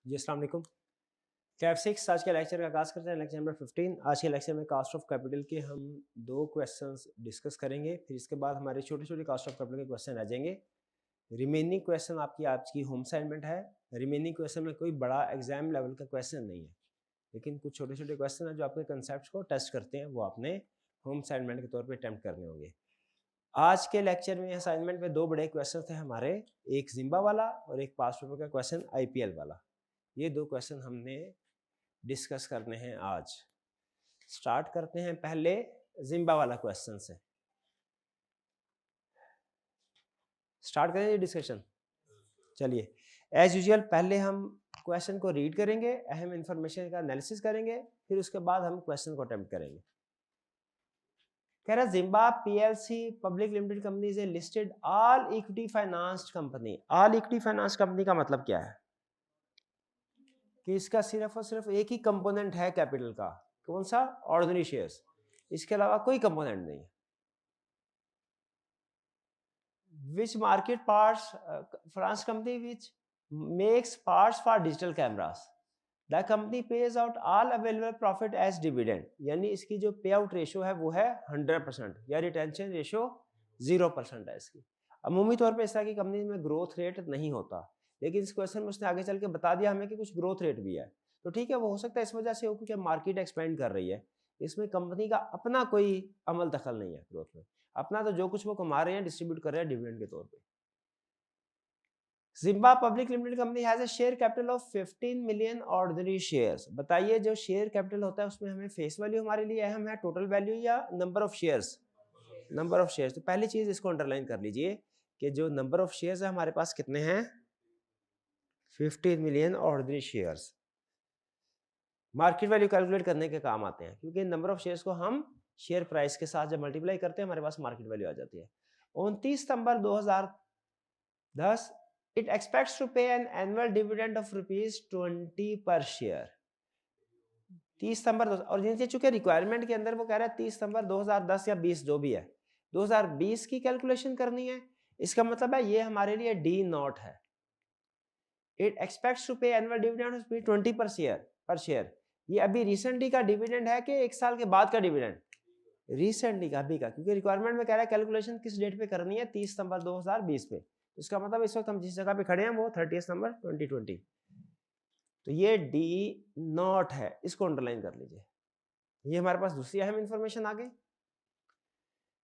जी अस्सलाम वालेकुम। टैब 6 आज के लेक्चर का आगाज़ करते हैं। Lecture number 15। आज के लेक्चर में कास्ट ऑफ कैपिटल के हम 2 क्वेश्चंस डिस्कस करेंगे। फिर इसके बाद हमारे छोटे-छोटे कास्ट ऑफ कैपिटल के क्वेश्चन रह जाएंगे। रिमेनिंग क्वेश्चन आपकी आज की होम असाइनमेंट है। रिमेनिंग क्वेश्चन में कोई बड़ा एग्जाम लेवल का क्वेश्चन नहीं है, लेकिन कुछ छोटे-छोटे क्वेश्चन हैं जो आपके कंसेप्ट को टेस्ट करते हैं, वो आपने होम असाइनमेंट के तौर पर अटैम्प्ट करने होंगे। आज के लेक्चर में असाइनमेंट में 2 बड़े क्वेश्चन थे हमारे, एक जिम्बा वाला और एक पास्ट पेपर का क्वेश्चन आईपीएल वाला। ये 2 क्वेश्चन हमने डिस्कस करने हैं आज। स्टार्ट करते हैं पहले जिम्बा वाला क्वेश्चन से। स्टार्ट करें डिस्कशन। चलिए, एज यूजुअल पहले हम क्वेश्चन को रीड करेंगे, अहम इंफॉर्मेशन का एनालिसिस करेंगे, फिर उसके बाद हम क्वेश्चन को अटेम्प्ट करेंगे। कह रहा Zimba PLC public limited company is a listed all equity financed company. All equity finance company का मतलब क्या है कि इसका सिर्फ और सिर्फ एक ही कंपोनेंट है कैपिटल का। कौन सा? Ordinary shares. इसके अलावा कोई कंपोनेंट नहीं है। Which market parts France company which makes parts for digital cameras. The company pays out all available profit as dividend. यानी इसकी जो पे आउट रेशियो है वो है 100% या रिटेंशन रेशियो 0% है इसकी। अमूमी तौर पे इस तरह की कंपनी में ग्रोथ रेट नहीं होता, लेकिन इस क्वेश्चन में उसने आगे चल के बता दिया हमें कि कुछ ग्रोथ रेट भी है। तो ठीक है, वो हो सकता है इस वजह से हो क्योंकि मार्केट एक्सपेंड कर रही है। इसमें कंपनी का अपना कोई अमल दखल नहीं है ग्रोथ में। अपना तो जो कुछ वो कमा रहे हैं डिस्ट्रीब्यूट कर रहे हैं डिविडेंड के तौर पे। Zimba public limited company has a share capital of 15 million ordinary shares. बताइए, जो शेयर कैपिटल होता है उसमें हमें फेस वैल्यू हमारे लिए अहम है, टोटल वैल्यू या number of shares? Number of shares. तो पहली चीज इसको अंडरलाइन कर लीजिए कि जो नंबर ऑफ शेयर्स है हमारे पास कितने हैं? 15 million ordinary shares. Market value calculate करने के काम आते हैं, क्योंकि नंबर ऑफ शेयर्स को हम शेयर प्राइस के साथ जब मल्टीप्लाई करते हैं हमारे पास मार्केट वैल्यू आ जाती है। 29 सितंबर 2010 इट एक्सपेक्ट्स टू पे an annual dividend of ₹20 per share. 30 सितंबर और जिनसे चूंकि रिक्वायरमेंट के अंदर वो कह रहा है 30 सितंबर 2010 या 20 जो भी है 2020 की कैलकुलेशन करनी है। इसका मतलब है ये हमारे लिए डी नॉट है। इट एक्सपेक्ट्स टू पे annual dividend of ₹20 per share. ये अभी रिसेंटली का डिविडेंड है कि 1 साल के बाद का डिविडेंड? रिसेंटली का, अभी का, क्योंकि रिक्वायरमेंट में कह रहा है कैलकुलेशन किस डेट पे करनी है? 30 सितंबर 2020 पे। इसका मतलब इस वक्त हम जिस जगह पे खड़े हैं वो 30 सितंबर 2020। तो ये डी नॉट है, इसको अंडरलाइन कर लीजिए। ये हमारे पास दूसरी अहम इंफॉर्मेशन आ गई।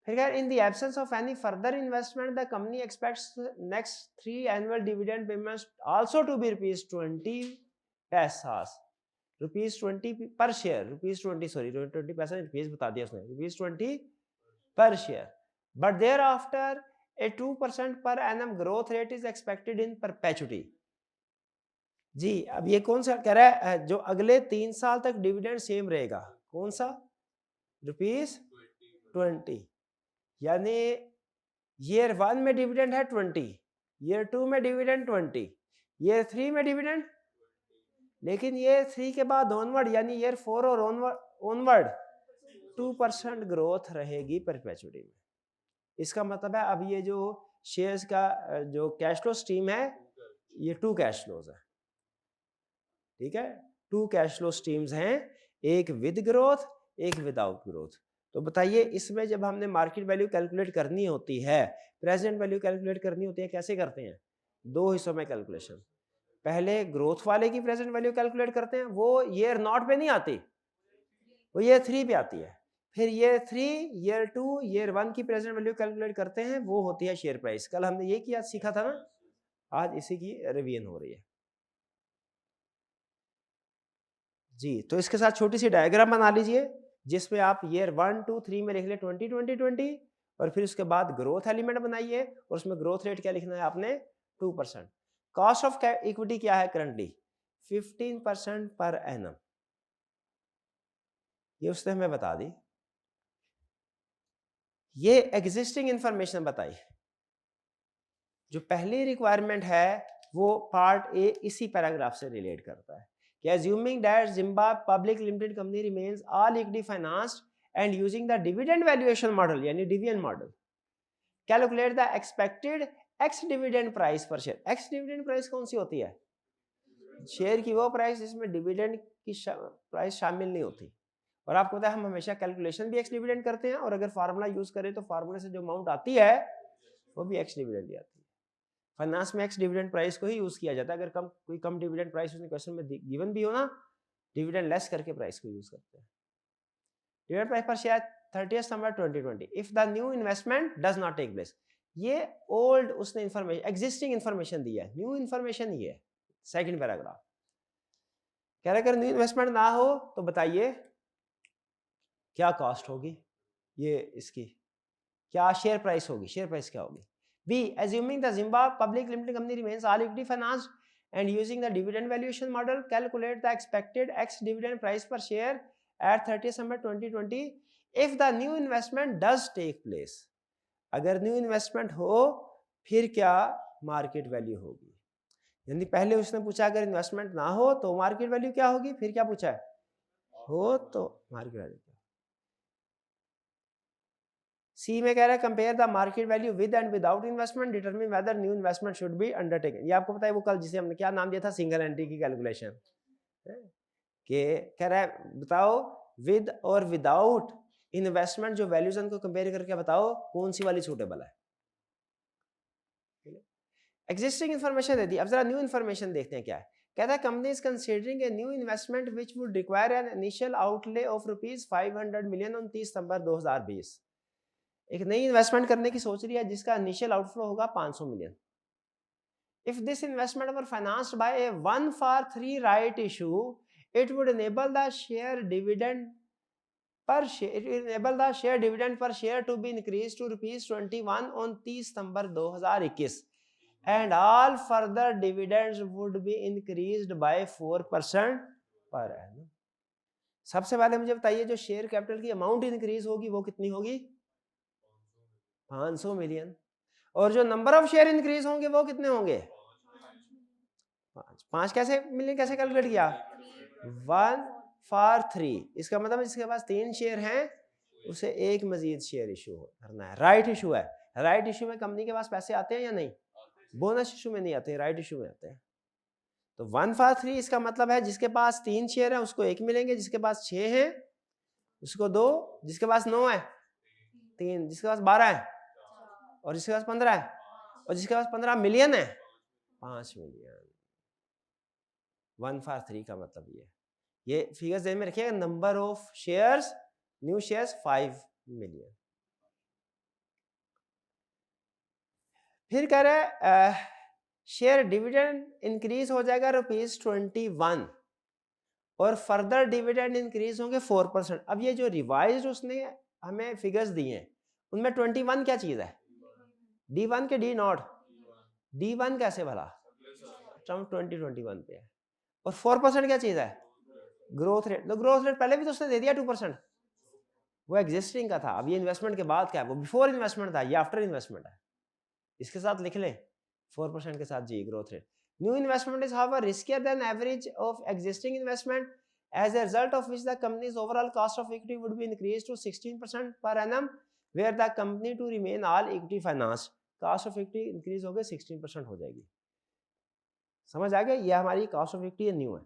फिर in the absence of any further investment the company expects next 3 annual dividend payments also to be ₹20 paise. ₹20 per share, ₹20 पैसा रुपीज बता दिया उसने, ₹20 per share. But there after a 2% per annum growth rate is expected in perpetuity. जी, अब ये कौन सा कह रहा है? जो अगले 3 साल तक डिविडेंड सेम रहेगा। कौन सा? ₹20। यानी ईयर 1 में डिविडेंड है 20, ईयर 2 में डिविडेंड 20, ईयर 3 में डिविडेंड, लेकिन ईयर 3 के बाद ऑनवर्ड यानी ईयर 4 और ऑनवर्ड 2% ग्रोथ रहेगी परपेचुटी में। इसका मतलब है अब ये जो शेयर्स का जो कैश फ्लो स्ट्रीम है ये 2 कैश फ्लोज है। ठीक है, 2 कैश फ्लो स्ट्रीम्स हैं, एक विद ग्रोथ एक विदाउट ग्रोथ। तो बताइए, इसमें जब हमने मार्केट वैल्यू कैलकुलेट करनी होती है, प्रेजेंट वैल्यू कैलकुलेट करनी होती है, कैसे करते हैं? 2 हिस्सों में कैलकुलेशन। पहले ग्रोथ वाले की प्रेजेंट वैल्यू कैलकुलेट करते हैं, वो ईयर नॉट पे नहीं आती, वो ईयर 3 पे आती है। फिर ईयर 3, ईयर 2, ईयर 1 की प्रेजेंट वैल्यू कैलकुलेट करते हैं, वो होती है शेयर प्राइस। कल हमने ये किया, सीखा था ना, आज इसी की रिवीजन हो रही है जी। तो इसके साथ छोटी सी डायग्राम बना लीजिए जिसमें आप ईयर 1, 2, 3 में लिख ले 20, 20, 20 और फिर उसके बाद ग्रोथ एलिमेंट बनाइए और उसमें ग्रोथ रेट क्या लिखना है आपने? 2%। कॉस्ट ऑफ इक्विटी क्या है करंटली? 15% per annum. ये उसने हमें बता दी। ये एग्जिस्टिंग इंफॉर्मेशन बताई। जो पहली रिक्वायरमेंट है वो पार्ट ए इसी पैराग्राफ से रिलेट करता है कि assuming that Zimba Public Limited Company remains all equity financed and using the dividend valuation model यानी dividend model, calculate the expected ex dividend price per share। ex dividend price कौन सी होती है? Share की वो price जिसमें dividend की price शामिल नहीं होती। और आपको पता है हम हमेशा कैलकुलेशन भी एक्स डिविडेंड करते हैं, और अगर फार्मूला यूज करें तो फार्मूले से जो अमाउंट आती है वो भी एक्स डिविडेंड ही आती है। फाइनेंस में एक्स डिविडेंड प्राइस को ही यूज किया जाता है। अगर कोई कम डिविडेंड प्राइस उसने क्वेश्चन में गिवन भी हो ना, डिविडेंड लेस करके प्राइस को यूज करते हैं। डिविडेंड प्राइस पर शेयर 30 सितंबर 2020 if the new investment does not take place. ये ओल्ड उसने इंफॉर्मेशन एग्जिस्टिंग इंफॉर्मेशन दी है, न्यू इंफॉर्मेशन ये है। सेकंड पैराग्राफ कह रहा है अगर न्यू इन्वेस्टमेंट ना हो तो बताइए क्या कॉस्ट होगी, ये इसकी क्या शेयर प्राइस होगी, शेयर प्राइस क्या होगी। B assuming the Zimbabwe Public Limited Company remains all equity financed and using the dividend valuation model, calculate the expected ex dividend price per share at 30 December 2020 if the new investment does take place। अगर new investment हो फिर क्या market value होगी। यानी पहले उसने पूछा अगर इन्वेस्टमेंट ना हो तो मार्केट वैल्यू क्या होगी, फिर क्या पूछा है हो तो मार्केट वैल्यू। सी में कह रहा है compare the market value with and without investment, determine whether new investment should be undertaken. ये आपको पता है वो कल जिसे हमने क्या नाम दिया था, सिंगल एंट्री की कैलकुलेशन के कह रहा है बताओ विद और विदाउट इन्वेस्टमेंट जो वैल्यूज उनको कंपेयर करके बताओ कौन सी वाली सूटेबल है। एग्जिस्टिंग इन्फॉर्मेशन दे दी, अब जरा न्यू इन्फॉर्मेशन देखते हैं क्या है। कहता है company is considering a new investment which would require an initial outlay of ₹500 million on 30 सितंबर 2020। एक नई इन्वेस्टमेंट करने की सोच रही है जिसका इनिशियल आउटफ्लो होगा 500 million. If this investment were financed by a 1-for-3 right issue, it would enable the share dividend per share dividend per share to be increase to ₹21 on 30 सितंबर 2021 and all further dividends would be increased by 4% per annum। सबसे पहले मुझे बताइए जो share capital की amount increase होगी वो कितनी होगी 500 मिलियन, और जो नंबर ऑफ शेयर इंक्रीज होंगे वो कितने होंगे 5 कैसे मिलियन, कैसे कैलकुलेट किया 1-for-3। इसका मतलब जिसके पास 3 शेयर हैं उसे एक मजीद शेयर इशू करना है। राइट इशू है, राइट इशू में कंपनी के पास पैसे आते हैं या नहीं, बोनस इशू में नहीं आते, राइट इशू में आते हैं। तो 1-for-3 इसका मतलब है जिसके पास 3 शेयर है उसको 1 मिलेंगे, जिसके पास 6 है उसको 2, जिसके पास 9 है 3, जिसके पास 12 है और जिसके पास 15 है और जिसके पास 15 मिलियन है 5 मिलियन। 1-for-3 का मतलब ये फिगर्स ध्यान में रखिएगा। Number of shares new shares 5 million. फिर कह रहे शेयर डिविडेंड इंक्रीज हो जाएगा ₹21 और फर्दर डिविडेंड इंक्रीज होंगे 4%। अब ये जो रिवाइज्ड उसने हमें फिगर्स दिए हैं उनमें 21 क्या चीज है, D1 के D0, D1 कैसे भला 2021 पे है, और 4% क्या चीज है ग्रोथ रेट। तो ग्रोथ रेट पहले भी तो उसने दे दिया 2%, वो एग्जिस्टिंग का था। अब ये इन्वेस्टमेंट के बाद क्या है, वो बिफोर इन्वेस्टमेंट था, ये आफ्टर इन्वेस्टमेंट है। इसके साथ लिख लें 4% के साथ G growth rate. New investment is however riskier than average of existing investment as a result of which the company's overall cost of equity would be increased to 16% per annum where the company to remain all equity financed। cost of equity increase हो गए 16% हो जाएगी। समझ आ गया, ये हमारी cost of equity new है।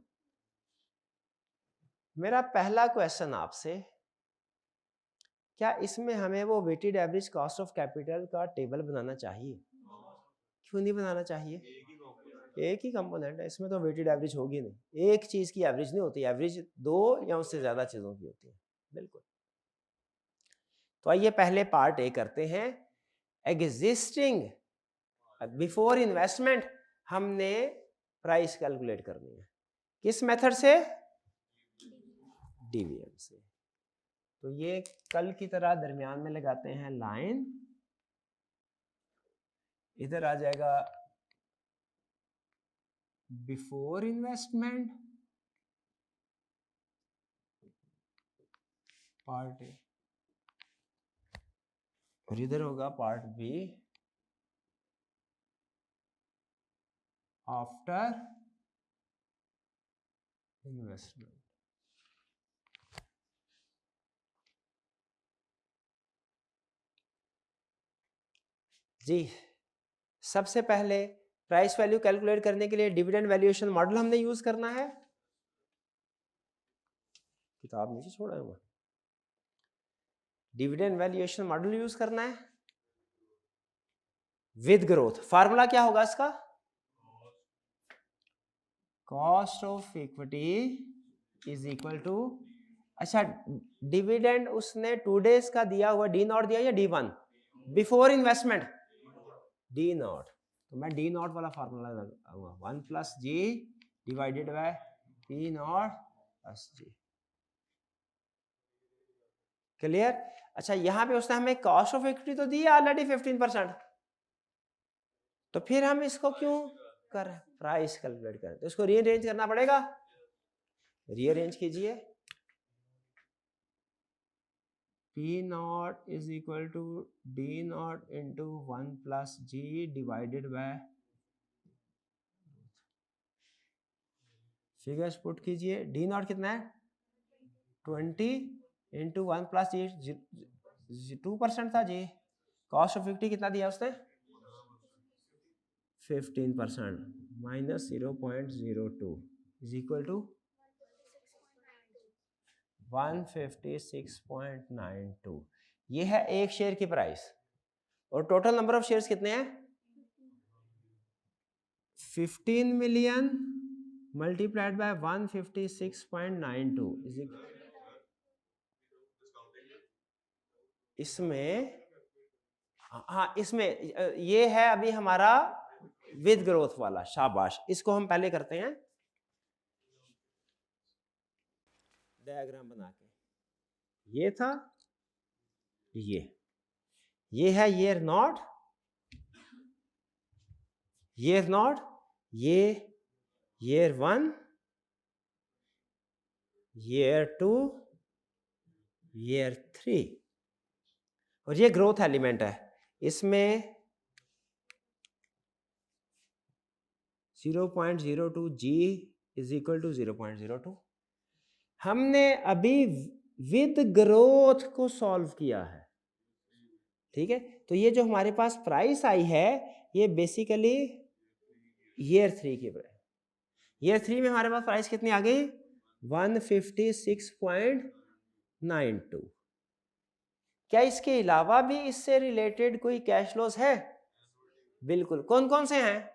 मेरा पहला क्वेश्चन आपसे, क्या इसमें हमें वो weighted average cost of capital का टेबल बनाना चाहिए? क्यों नहीं बनाना चाहिए, एक ही कंपोनेंट है इसमें, तो वेटेड एवरेज होगी नहीं। एक चीज की एवरेज नहीं होती, एवरेज 2 या उससे ज्यादा चीजों की होती है। बिल्कुल। तो आइए पहले पार्ट ए करते हैं। एग्जिस्टिंग बिफोर इन्वेस्टमेंट हमने प्राइस कैलकुलेट करनी है, किस मेथड से, डीवीएम से। तो ये कल की तरह दरमियान में लगाते हैं लाइन, इधर आ जाएगा बिफोर इन्वेस्टमेंट पार्ट ए, और इधर होगा पार्ट बी आफ्टर इन्वेस्टमेंट। जी सबसे पहले प्राइस वैल्यू कैलकुलेट करने के लिए डिविडेंड वैल्यूएशन मॉडल हमने यूज करना है। किताब नीचे छोड़ा है, डिविडेंड वैल्यूएशन मॉडल यूज करना है विद ग्रोथ। फार्मूला क्या होगा इसका? Cost of equity is equal to, अच्छा डिविडेंड उसने 2 डेज का दिया हुआ डी नॉट दिया या D1 before investment? D not, तो मैं डी नॉट वाला फार्मूला लगाऊंगा 1 plus ji divided by P not plus g. Clear? अच्छा यहाँ पे उसने हमें कॉस्ट ऑफ इक्विटी तो दी ऑलरेडी 15%, तो फिर हम इसको क्यों कर रहे हैं? प्राइस कैलकुलेट करें तो इसको रीअरेंज करना पड़ेगा। रीअरेंज कीजिए, P not is equal to D not into 1 plus ji divided by, figures put कीजिए। डी नॉट कितना है? 20 इंटू 1 प्लस जी 2% था जी। कॉस्ट ऑफ इक्विटी कितना दिया उसने? 15% माइनस 0.02 इज इक्वल टू 156.92। ये है एक शेयर की प्राइस, और टोटल नंबर ऑफ शेयर्स कितने हैं? 15 million multiplied bye 156.92 is equal, इसमें हाँ इसमें ये है अभी हमारा विद ग्रोथ वाला। शाबाश, इसको हम पहले करते हैं डायग्राम बना के। ये था, ये है ईयर नॉट, ईयर नॉट, ये ईयर 1, ईयर 2, ईयर 3, और ये ग्रोथ एलिमेंट है। इसमें 0.02 जी इज इक्वल टू 0.02। हमने अभी विद ग्रोथ को सॉल्व किया है, ठीक है। तो ये जो हमारे पास प्राइस आई है ये बेसिकली ईयर 3 की प्राइस। ईयर 3 में हमारे पास प्राइस कितनी आ गई? 156.92। क्या इसके अलावा भी इससे रिलेटेड कोई कैश फ्लोज है? बिल्कुल। कौन कौन से हैं?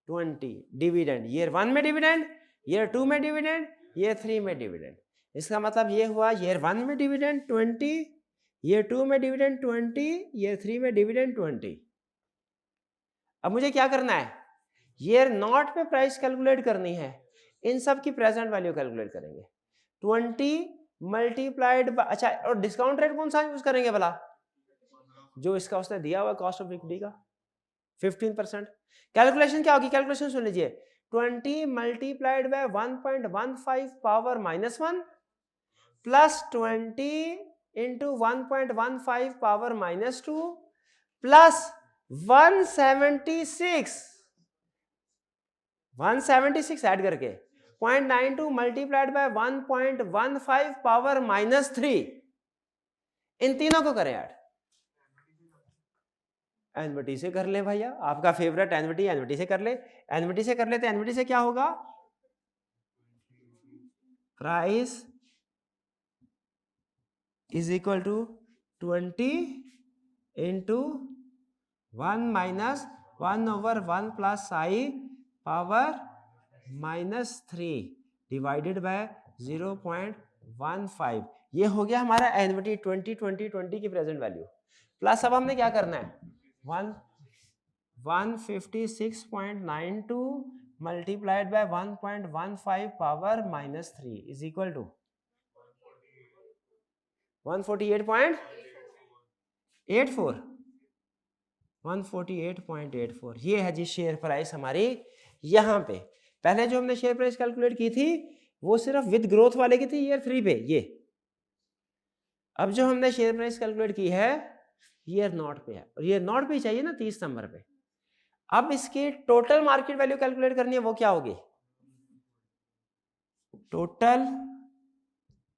20 डिविडेंड, ईयर 1 में डिविडेंड, ईयर 2 में डिविडेंड, ईयर 3 में डिविडेंड। इसका मतलब ये हुआ ईयर 1 में डिविडेंड 20, ईयर 2 में डिविडेंड 20, ईयर 3 में डिविडेंड 20। अब मुझे क्या करना है? ईयर नॉट पे प्राइस कैलकुलेट करनी है। इन सब की प्रेजेंट वैल्यू कैलकुलेट करेंगे। 20 मल्टीप्लाइड, अच्छा और डिस्काउंट रेट कौन सा यूज करेंगे भला? जो इसका उसने दिया हुआ कॉस्ट ऑफ इक्विटी का 15%। कैलकुलेशन क्या होगी? कैलकुलेशन सुन लीजिए। 20 multiplied by 1.15 power -1 plus 20 into 1.15 power -2 plus 176 add करके 0.92 मल्टीप्लाइड बाय 1.15 पावर -3, इन तीनों को करें ऐड। एनवीटी से कर ले भैया, आपका फेवरेट एनवीटी, एनवीटी से कर ले। एनवीटी से कर ले तो एनवीटी से क्या होगा? Price is equal to 20 into 1 minus 1/1 plus i power -3 divided by 0.15। ये हो गया हमारा एनवीटी 20 की प्रेजेंट वैल्यू। प्लस अब हमने क्या करना है? 156.92 multiplied by 1.15 power -3 is equal to 148.84। 148.84 ये है जी शेयर प्राइस हमारी। यहां पे पहले जो हमने शेयर प्राइस कैलकुलेट की थी वो सिर्फ विद ग्रोथ वाले की थी ईयर 3 पे ये। अब जो हमने शेयर प्राइस कैलकुलेट की है ईयर नॉट पे है, और ईयर नॉट पे चाहिए ना 30 नंबर पे। अब इसकी टोटल मार्केट वैल्यू कैलकुलेट करनी है, वो क्या होगी? Total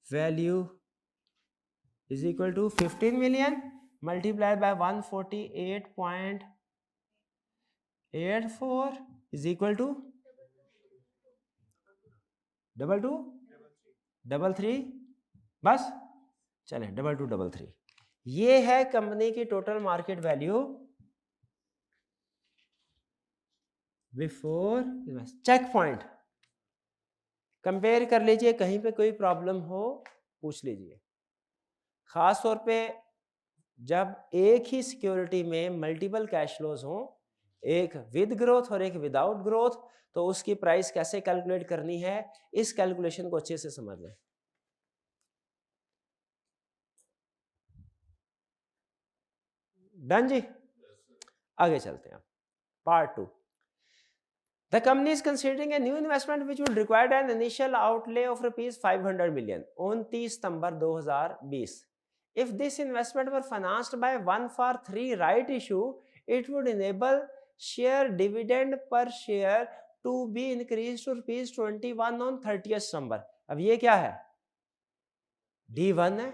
value is equal to 15 million multiplied by 148.84 84 is equal to 2233 बस, चले 2233। ये है कंपनी की टोटल market value before check point. Compare कर लीजिए, कहीं पे कोई प्रॉब्लम हो पूछ लीजिए। खास तौर पे जब एक ही सिक्योरिटी में मल्टीपल कैश फ्लोज हों, एक विद ग्रोथ और एक विदाउट ग्रोथ, तो उसकी प्राइस कैसे कैलकुलेट करनी है, इस कैलकुलेशन को अच्छे से समझ लें। डन जी, आगे चलते हैं। Part 2। The company is considering a new investment which would require an initial outlay of rupees 500 million on 30 सितंबर 2020. If this investment were financed by 1-for-3 right issue, it would enable share dividend per share to be increased to rupees 21 on 30th December. अब ये क्या है? D1 है,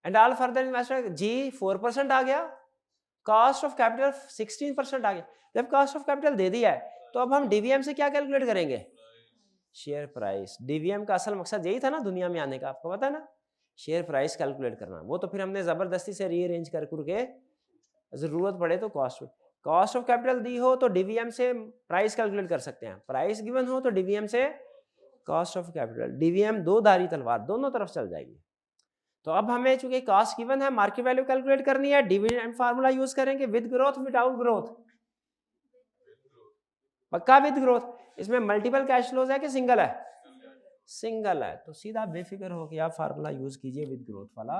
and all further investment G 4% आ गया, cost of capital 16% आ गया। जब cost of capital दे दिया है तो अब हम डीवीएम से क्या कैलकुलेट करेंगे? Share price. डीवीएम का असल मकसद यही था ना दुनिया में आने का, आपको पता है ना, शेयर प्राइस कैलकुलेट करना। वो तो फिर हमने जबरदस्ती से रीअरेंज कर के जरूरत पड़े तो कॉस्ट ऑफ कैपिटल दी हो तो डीवीएम से प्राइस कैलकुलेट कर सकते हैं, प्राइस गिवन हो तो डीवीएम से कॉस्ट ऑफ कैपिटल। डीवीएम दो धारी तलवार, दोनों तरफ चल जाएगी। तो अब हमें चूंकि कॉस्ट गिवन है, मार्केट वैल्यू कैलकुलेट करनी है, डिविडेंड फार्मूला यूज करेंगे, विद ग्रोथ विदाउट ग्रोथ? पक्का विद ग्रोथ। इसमें मल्टीपल कैश फ्लोज है कि सिंगल है? सिंगल है, तो सीधा बेफिक्र हो गया, फार्मूला यूज कीजिए विद ग्रोथ वाला,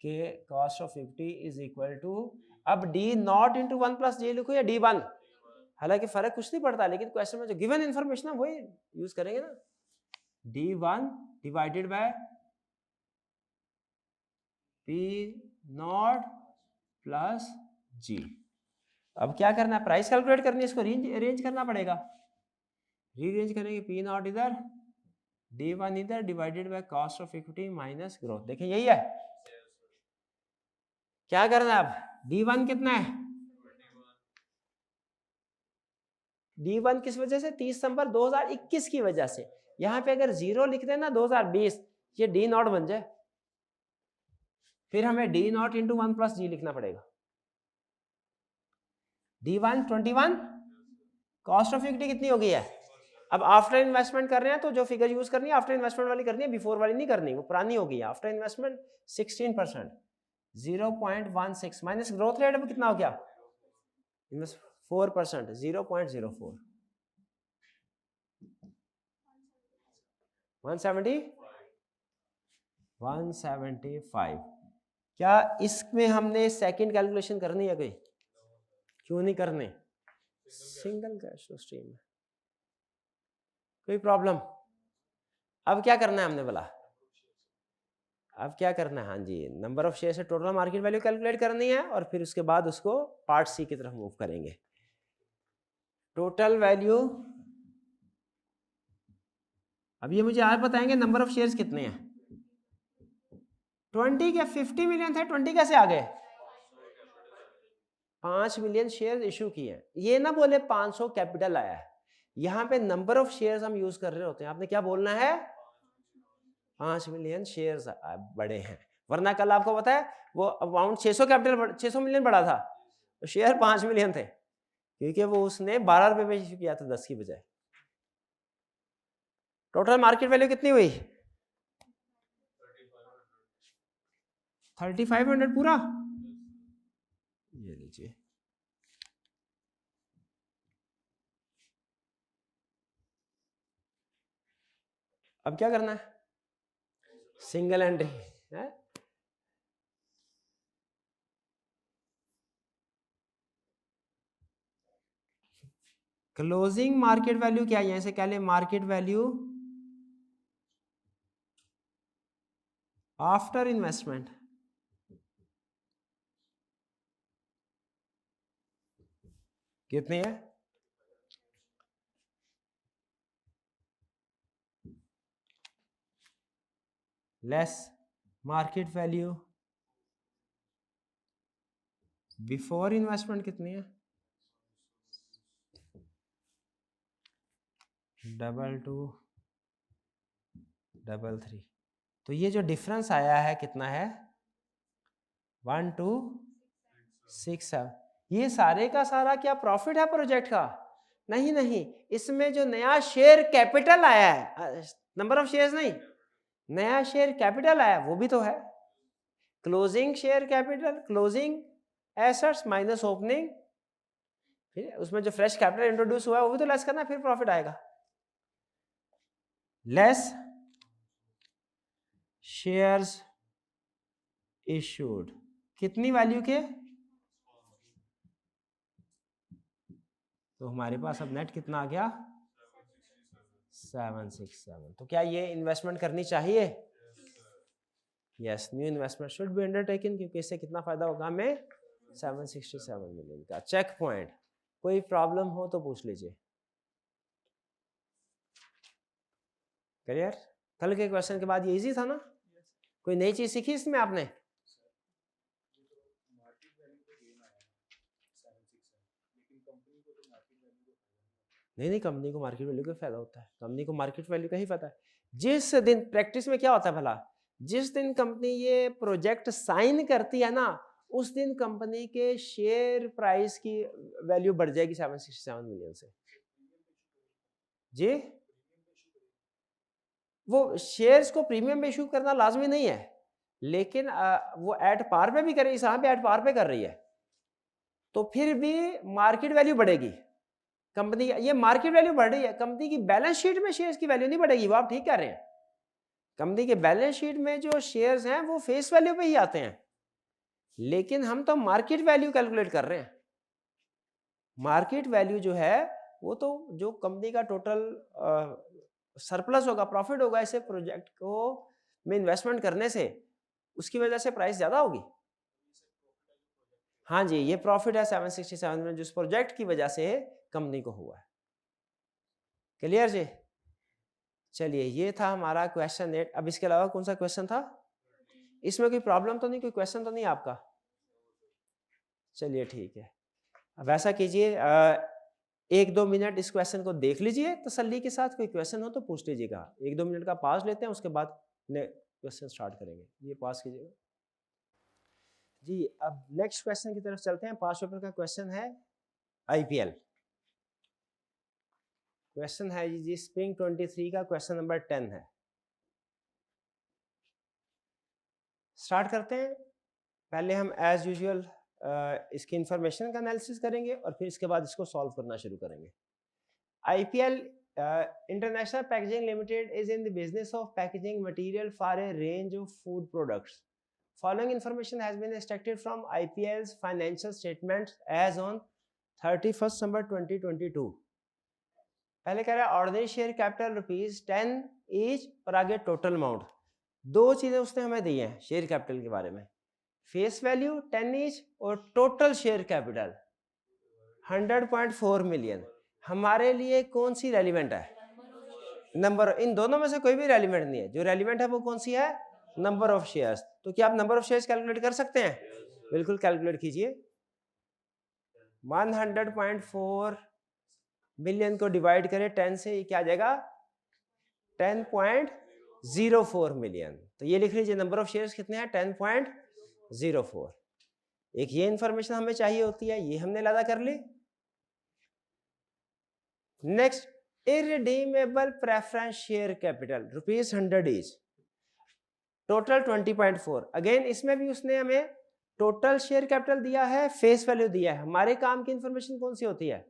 कि cost of 50 is equal to, अब d not into 1 plus g लिखो या D1, हालांकि फर्क कुछ नहीं पड़ता, लेकिन क्वेश्चन में जो गिवन इंफॉर्मेशन है वही यूज करेंगे ना। D1 divided by P not plus G। अब क्या करना है? प्राइस कैलकुलेट करनी है, इसको अरेंज करना पड़ेगा। रीअरेंज करेंगे, P नॉट इधर, D1 इधर, divided by cost of equity minus growth. देखिए यही है। क्या करना है अब? D1 कितना है? D1 किस वजह से? 30 सितंबर 2021 की वजह से। यहां पे अगर 0 लिख देना 2020, ये D नॉट बन जाए, फिर हमें D not into 1 plus G लिखना पड़ेगा। D1 21, कॉस्ट ऑफ इक्विटी कितनी हो गई है? अब आफ्टर इन्वेस्टमेंट कर रहे हैं तो जो फिगर यूज करनी है आफ्टर इन्वेस्टमेंट वाली करनी है, बिफोर वाली नहीं करनी, वो पुरानी हो गई है। After investment 16%, 0.16 minus growth rate अब कितना हो गया? 4%, 0.04, 175। क्या इसमें हमने सेकंड कैलकुलेशन करनी है? कोई क्यों नहीं करने? सिंगल कैश फ्लो स्ट्रीम है, कोई प्रॉब्लम? अब क्या करना है हमने बोला? अब क्या करना है? हाँ जी, नंबर ऑफ शेयर से टोटल मार्केट वैल्यू कैलकुलेट करनी है, और फिर उसके बाद उसको पार्ट सी की तरफ मूव करेंगे। टोटल वैल्यू, अब ये मुझे आज बताएंगे नंबर ऑफ शेयर्स कितने हैं? 20 के 50 मिलियन थे, 20 कैसे आ गए? 5 मिलियन शेयर इशू किए हैं। ये ना बोले 500 कैपिटल आया है, यहाँ पे नंबर ऑफ शेयर्स हम यूज कर रहे होते हैं। आपने क्या बोलना है? 5 मिलियन शेयर्स बड़े हैं, वरना कल आपको पता है वो अमाउंट 600 कैपिटल 600 मिलियन बढ़ा था, तो शेयर 5 मिलियन थे, क्योंकि वो उसने 12 रुपए में इशू किया था 10 की बजाय। टोटल मार्केट वैल्यू कितनी हुई? 3500 पूरा। ये लीजिए, अब क्या करना है? सिंगल एंट्री है। क्लोजिंग मार्केट वैल्यू क्या है? यहां से क्या ले? मार्केट वैल्यू आफ्टर इन्वेस्टमेंट कितनी है? Less market value before investment कितनी है? 2233। तो ये जो डिफरेंस आया है कितना है 1267। ये सारे का सारा क्या प्रॉफिट है प्रोजेक्ट का? नहीं नहीं, इसमें जो नया शेयर कैपिटल आया है, नंबर ऑफ शेयर्स नहीं, नया शेयर कैपिटल आया वो भी तो है। Closing share capital, closing assets minus opening, फिर उसमें जो फ्रेश कैपिटल इंट्रोड्यूस हुआ है वो भी तो लेस करना, फिर प्रॉफिट आएगा। लेस शेयर्स इशूड, कितनी वैल्यू के? तो हमारे पास अब नेट कितना आ गया 767। तो क्या ये इन्वेस्टमेंट करनी चाहिए? Yes, new investment should be undertaken, क्योंकि इससे कितना फायदा होगा हमें 767 मिलियन का। Check point. कोई प्रॉब्लम हो तो पूछ लीजिए। क्लियर? कल के क्वेश्चन के बाद ये इजी था ना? कोई नई चीज सीखी इसमें आपने? नहीं, कंपनी को मार्केट वैल्यू का फायदा होता है, कंपनी को मार्केट वैल्यू का ही फायदा है। जिस दिन प्रैक्टिस में क्या होता है भला, जिस दिन कंपनी ये प्रोजेक्ट साइन करती है ना, उस दिन कंपनी के शेयर प्राइस की वैल्यू बढ़ जाएगी 767 मिलियन से। जी, वो शेयर्स को प्रीमियम पे इशू करना लाजमी नहीं है, लेकिन वो एट पार पे भी कर रही है, यहाँ पे एट पार पे कर रही है, तो फिर भी मार्केट वैल्यू बढ़ेगी कंपनी। ये मार्केट वैल्यू बढ़ रही है, कंपनी की बैलेंस शीट में शेयर्स की वैल्यू नहीं बढ़ेगी, वो आप ठीक कह रहे हैं। कंपनी के बैलेंस शीट में जो शेयर्स हैं वो फेस वैल्यू पे ही आते हैं, लेकिन हम तो मार्केट वैल्यू कैलकुलेट कर रहे हैं। मार्केट वैल्यू जो है वो तो जो कंपनी का टोटल सरप्लस होगा, प्रॉफिट होगा ऐसे प्रोजेक्ट को में इन्वेस्टमेंट करने से, उसकी वजह से प्राइस ज्यादा होगी। हाँ जी, ये प्रॉफिट है 767 में जिस प्रोजेक्ट की वजह से कंपनी को हुआ है। क्लियर जी? चलिए, ये था हमारा क्वेश्चन 8। अब इसके अलावा कौन सा क्वेश्चन था? इसमें कोई प्रॉब्लम तो नहीं, कोई क्वेश्चन तो नहीं आपका? चलिए ठीक है, अब ऐसा कीजिए 1-2 मिनट इस क्वेश्चन को देख लीजिए तसल्ली के साथ, कोई क्वेश्चन हो तो पूछ लीजिएगा। 1-2 मिनट का पास लेते हैं, उसके बाद क्वेश्चन स्टार्ट करेंगे। ये पास कीजिएगा जी। अब नेक्स्ट क्वेश्चन की तरफ चलते हैं। 5 पेपर का क्वेश्चन है आईपीएल। क्वेश्चन है जी स्प्रिंग 23 का क्वेश्चन नंबर 10 है। स्टार्ट करते हैं। पहले हम एज यूजुअल इसकी इंफॉर्मेशन का एनालिसिस करेंगे और फिर इसके बाद इसको सॉल्व करना शुरू करेंगे। IPL international packaging limited is in the business of packaging material for a range of food products. Following information has been extracted from IPL's financial statements as on 31st December 2022. पहले कह रहा है ordinary share capital ₹10 each और आगे total amount. दो चीजें उसने हमें दी हैं शेयर कैपिटल के बारे में, फेस वैल्यू 10 ईच और टोटल शेयर कैपिटल 100.4 मिलियन। हमारे लिए कौन सी रेलिवेंट है? नंबर। इन दोनों में से कोई भी रेलिवेंट नहीं है, जो रेलिवेंट है वो कौन सी है? Number of shares. तो क्या आप नंबर ऑफ शेयर्स कैलकुलेट कर सकते हैं? बिल्कुल कैलकुलेट कीजिए। 100.4 मिलियन को डिवाइड करें 10 से, क्या आ जाएगा? 10.04 मिलियन। तो ये लिख लीजिए नंबर ऑफ शेयर्स कितने हैं? 10.04। एक ये इंफॉर्मेशन हमें चाहिए होती है, ये हमने लादा कर ली। Next, irredeemable preference share capital ₹100 each, total 20.4। Again इसमें भी उसने हमें टोटल शेयर कैपिटल दिया है, फेस वैल्यू दिया है। हमारे काम की इंफॉर्मेशन कौन सी होती है?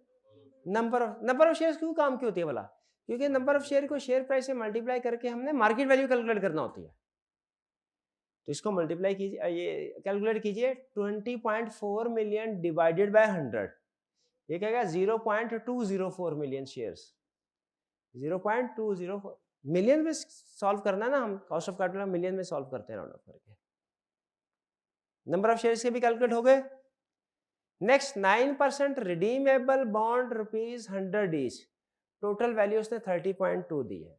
Number of shares. क्यों काम की होती है भला? क्योंकि नंबर ऑफ शेयर को शेयर प्राइस से मल्टीप्लाई करके हमने मार्केट वैल्यू कैलकुलेट करना होती है। तो इसको मल्टीप्लाई कीजिए, ये कैलकुलेट कीजिए। 20.4 मिलियन डिवाइडेड बाय 100, ये क्या 0.204 मिलियन शेयर्स। 0.204 मिलियन में सॉल्व करना है ना, हम कॉस्ट ऑफ कैपिटल मिलियन में सॉल्व करते हैं राउंड ऑफ करके। नंबर ऑफ शेयर्स के भी कैलकुलेट हो गए। Next, 9% redeemable bond ₹100 each, total value उसने 30.2 दी है।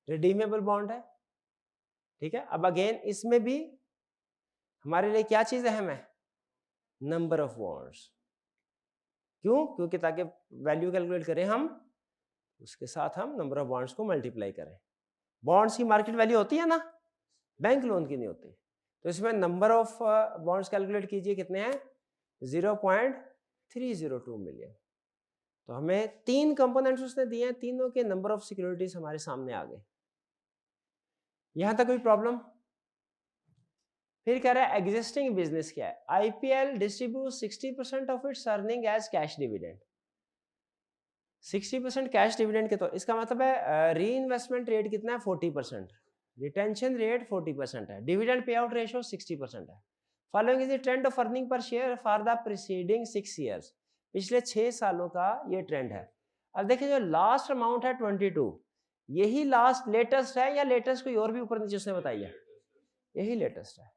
रिडीमेबल बॉन्ड है, ठीक है। अब अगेन इसमें भी हमारे लिए क्या चीज अहम है? Number of bonds. क्यों? क्योंकि ताकि वैल्यू कैलकुलेट करें हम उसके साथ हम नंबर ऑफ बॉन्ड्स को मल्टीप्लाई करें। बॉन्ड्स की मार्केट वैल्यू होती है ना, बैंक लोन की नहीं होती। तो इसमें नंबर ऑफ बॉन्ड्स कैलकुलेट कीजिए, कितने हैं? 0.302 मिलियन। तो हमें 3 कंपोनेंट्स उसने दिए हैं, तीनों के नंबर ऑफ सिक्योरिटीज हमारे सामने आ गए। यहां तक कोई प्रॉब्लम? फिर कह रहा है एग्जिस्टिंग बिजनेस क्या है? IPL distribute 60% of its earning as cash dividend. 60% cash dividend के, तो इसका मतलब है री इन्वेस्टमेंट रेट कितना है? 40%। रिटेंशन रेट 40% है। डिविडेंड पे आउट रेशियो 60% है। Following is the trend of earning per share for the preceding 6 years. पिछले 6 सालों का ये ट्रेंड है। अब देखिए जो लास्ट अमाउंट है 22, यही लास्ट लेटेस्ट है या लेटेस्ट कोई और भी ऊपर नीचे उसने बताई है? यही लेटेस्ट है।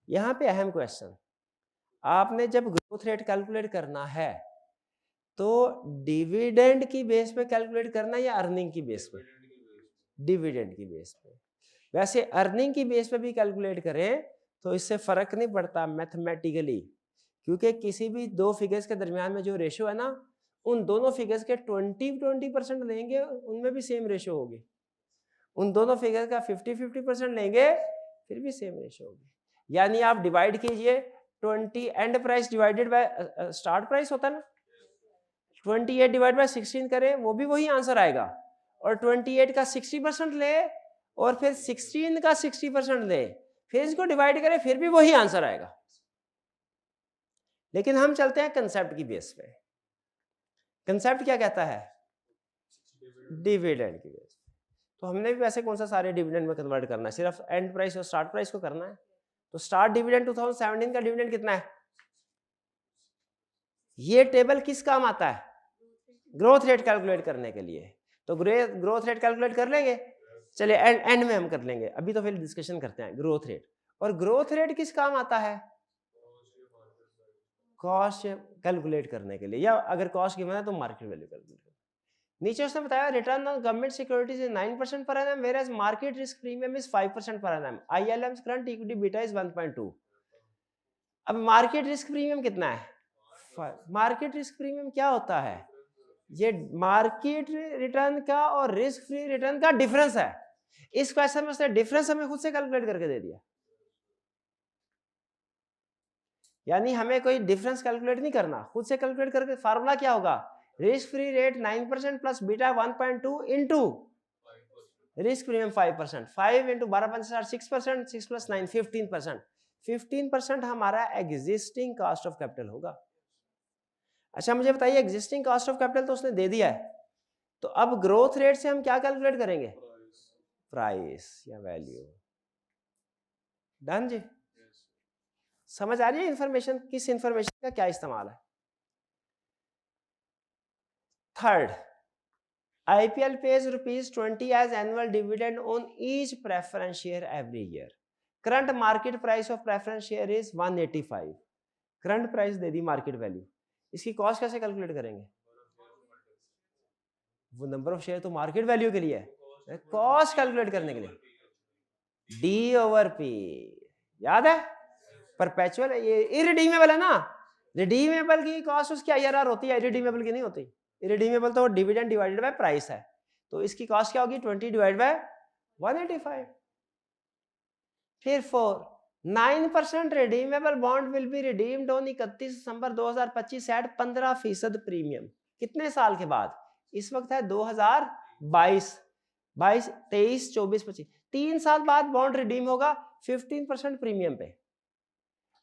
यहाँ पे अहम क्वेश्चन, आपने जब ग्रोथ रेट कैलकुलेट करना है तो डिविडेंड की बेस पे कैलकुलेट करना है या अर्निंग की बेस पे? डिविडेंड की बेस पे। वैसे अर्निंग की बेस पे भी कैलकुलेट करें तो इससे फर्क नहीं पड़ता मैथमेटिकली, क्योंकि किसी भी दो फिगर्स के दरमियान में जो रेशियो है ना, उन दोनों फिगर्स के 20% लेंगे उनमें भी सेम रेशियो होगी। उन दोनों फिगर्स का 50-50% लेंगे फिर भी सेम रेशियो होगी। यानी आप डिवाइड कीजिए 20 and price divided by start price होता है ना, 28 डिवाइड बाय 16 करें वो भी वही आंसर आएगा। और 28 का 60% ले और फिर 16 का 60% ले, फिर इसको डिवाइड करें फिर भी वही आंसर आएगा। लेकिन हम चलते हैं कंसेप्ट की बेस पे। कंसेप्ट क्या कहता है? डिविडेंड की बेस पे। तो हमने भी वैसे कौन सा सारे डिविडेंड में कन्वर्ट करना है, सिर्फ एंड प्राइस और स्टार्ट प्राइस को करना है। तो स्टार्ट डिविडेंड 2017 का डिविडेंड कितना है? ये टेबल किस काम आता है? ग्रोथ रेट कैलकुलेट करने के लिए। तो ग्रोथ रेट कैलकुलेट कर लेंगे, चलिए एंड में हम कर लेंगे, अभी तो फिर डिस्कशन करते हैं ग्रोथ रेट। और ग्रोथ रेट किस काम आता है? कॉस्ट कैलकुलेट करने के लिए, या अगर कॉस्ट गिवन है तो मार्केट वैल्यू कैलकुलेट। नीचे उसने बताया return on government securities is 9% per annum, where as market risk premium is 5% per annum. ILMs current equity beta is 1.2। अब मार्केट रिस्क प्रीमियम कितना है? मार्केट रिस्क प्रीमियम क्या होता है? ये मार्केट रिटर्न का और रिस्क फ्री रिटर्न का डिफरेंस है। इस क्वेश्चन में उसने डिफरेंस हमें खुद से कैलकुलेट करके दे दिया, यानी हमें कोई डिफरेंस कैलकुलेट नहीं करना, खुद से कैलकुलेट करके। फार्मूला क्या होगा? Risk free rate 9% plus beta 1.2 into risk premium 5%। 5 into 12 6%, 6 plus 9 15%। 15% हमारा एग्जिस्टिंग कॉस्ट ऑफ कैपिटल होगा। अच्छा मुझे बताइए, एग्जिस्टिंग कॉस्ट ऑफ कैपिटल तो उसने दे दिया है, तो अब ग्रोथ रेट से हम क्या कैलकुलेट करेंगे? प्राइस या वैल्यू। डन जी? समझ आ रही है इंफॉर्मेशन, किस इंफॉर्मेशन का क्या इस्तेमाल है? Third, IPL pays ₹20 as annual dividend on each preference share every year. Current market price of preference share is 185. Current price they the market value, इसकी कॉस्ट कैसे कैलकुलेट करेंगे? वो नंबर ऑफ शेयर तो market value के लिए है, cost calculate करने के लिए डी ओवर पी। याद है? परपेचुअल ये इरिडीमेबल है ना, रिडीमेबल की कॉस्ट उसकी IRR होती है, इरिडीमेबल की नहीं होती। इरिडीमेबल तो डिविडेंड डिवाइडेड बाय प्राइस है, तो इसकी कॉस्ट क्या होगी? 20 डिवाइड बाय 185। फिर 4 9% redeemable bond will be redeemed on 31 दिसंबर 2025 एट 15% प्रीमियम। कितने साल के बाद? इस वक्त है 2022, 22, 23, 24, 25, 3 साल बाद बॉन्ड रिडीम होगा 15% प्रीमियम पे।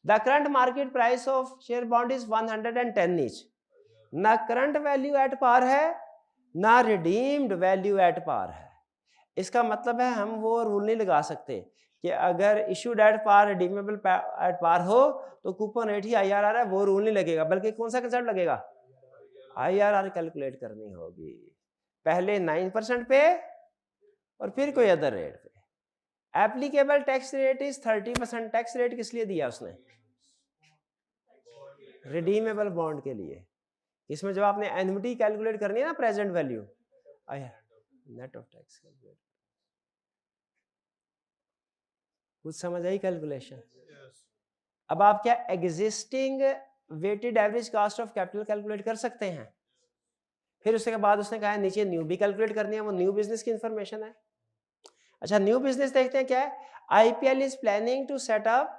The current market price of share bond is 110 each. ना करंट वैल्यू एट पार है ना रिडीम्ड वैल्यू एट पार है। इसका मतलब है हम वो रूल नहीं लगा सकते कि अगर issued at par redeemable at par हो तो कूपन रेट ही IRR है, वो रूल नहीं लगेगा। बल्कि कौन सा कंसेप्ट लगेगा? IRR कैलकुलेट करनी होगी, पहले 9% पे और फिर कोई अदर रेट पे। Applicable tax rate is 30%। Tax rate किस लिए दिया उसने? रिडीमेबल बॉन्ड के लिए। इसमें जब आपने एन्युटी कैलकुलेट करनी है ना, present value, net of tax calculate. कुछ समझ आई कैलकुलेशन? अब आप क्या existing weighted average cost of capital calculate कर सकते हैं? फिर उसके बाद उसने कहा नीचे न्यू भी कैलकुलेट करनी है, वो न्यू बिजनेस की इंफॉर्मेशन है। अच्छा न्यू बिजनेस देखते हैं क्या है। IPL is planning to set up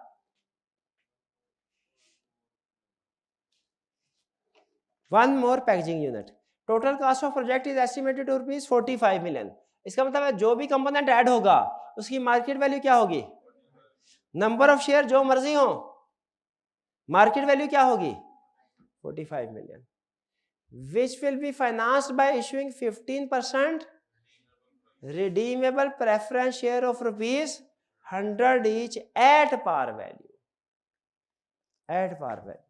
one more packaging unit, total cost of project is estimated to rupees 45 million. इसका मतलब है जो भी कंपोनेंट ऐड होगा उसकी मार्केट वैल्यू क्या होगी, नंबर ऑफ शेयर जो मर्जी हो, मार्केट वैल्यू क्या होगी 45 million, which will be financed by issuing 15% redeemable preference share of rupees 100 each at par value, at par value।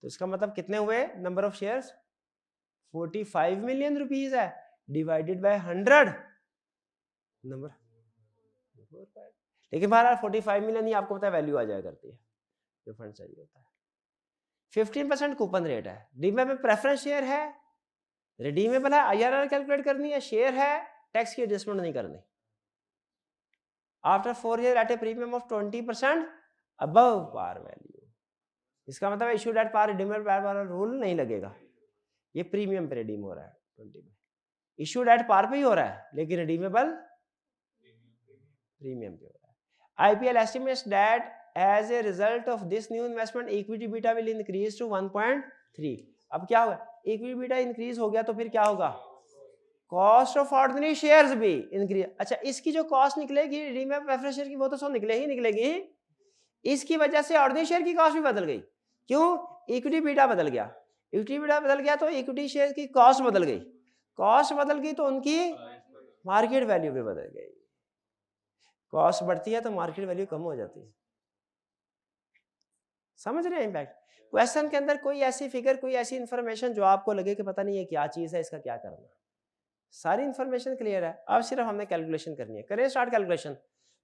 तो इसका मतलब कितने हुए number of shares 45 million rupees है, डिवाइडेड बाय 100 नंबर, लेकिन बहरहाल 45 मिलियन ही आपको पता है वैल्यू आ जाया करती है जो फंड चाहिए होता है। 15% कूपन रेट है, डीमेबल प्रेफरेंस शेयर है, रिडीमेबल है, आईआरआर कैलकुलेट करनी है, शेयर है, टैक्स की एडजस्टमेंट नहीं करनी। After 4 year at a premium of 20% above par value, इसका मतलब issued at par redeemable par वाला रूल नहीं लगेगा, ये प्रीमियम पे रिडीम हो रहा है 20 में, इशूड एट पार पे ही हो रहा है लेकिन रिडीमेबल प्रीमियम पे हो रहा है। IPL estimates that as a result of this new investment equity beta will increase to 1.3। अब क्या होगा, इक्विटी बीटा इंक्रीज हो गया तो फिर क्या होगा, कॉस्ट ऑफ ऑर्डिनरी शेयर्स भी इंक्रीज। अच्छा इसकी जो कॉस्ट निकलेगी रिडीमेबल प्रेफरेंस शेयर की वो तो सो निकलेगी, इसकी वजह से ऑर्डिनरी शेयर की कॉस्ट भी बदल गई। क्यों, इक्विटी बीटा बदल गया, इक्विटी बीटा बदल गया तो इक्विटी शेयर की कॉस्ट बदल गई, कॉस्ट बदल गई तो उनकी मार्केट वैल्यू भी बदल गई। कॉस्ट बढ़ती है तो मार्केट वैल्यू कम हो जाती है। समझ रहे हैं इम्पैक्ट। क्वेश्चन के अंदर कोई ऐसी फिगर, कोई ऐसी इंफॉर्मेशन जो आपको लगे कि पता नहीं है क्या चीज है, इसका क्या करना, सारी इंफॉर्मेशन क्लियर है। अब सिर्फ हमने कैलकुलेशन करनी है। करें स्टार्ट कैलकुलेशन।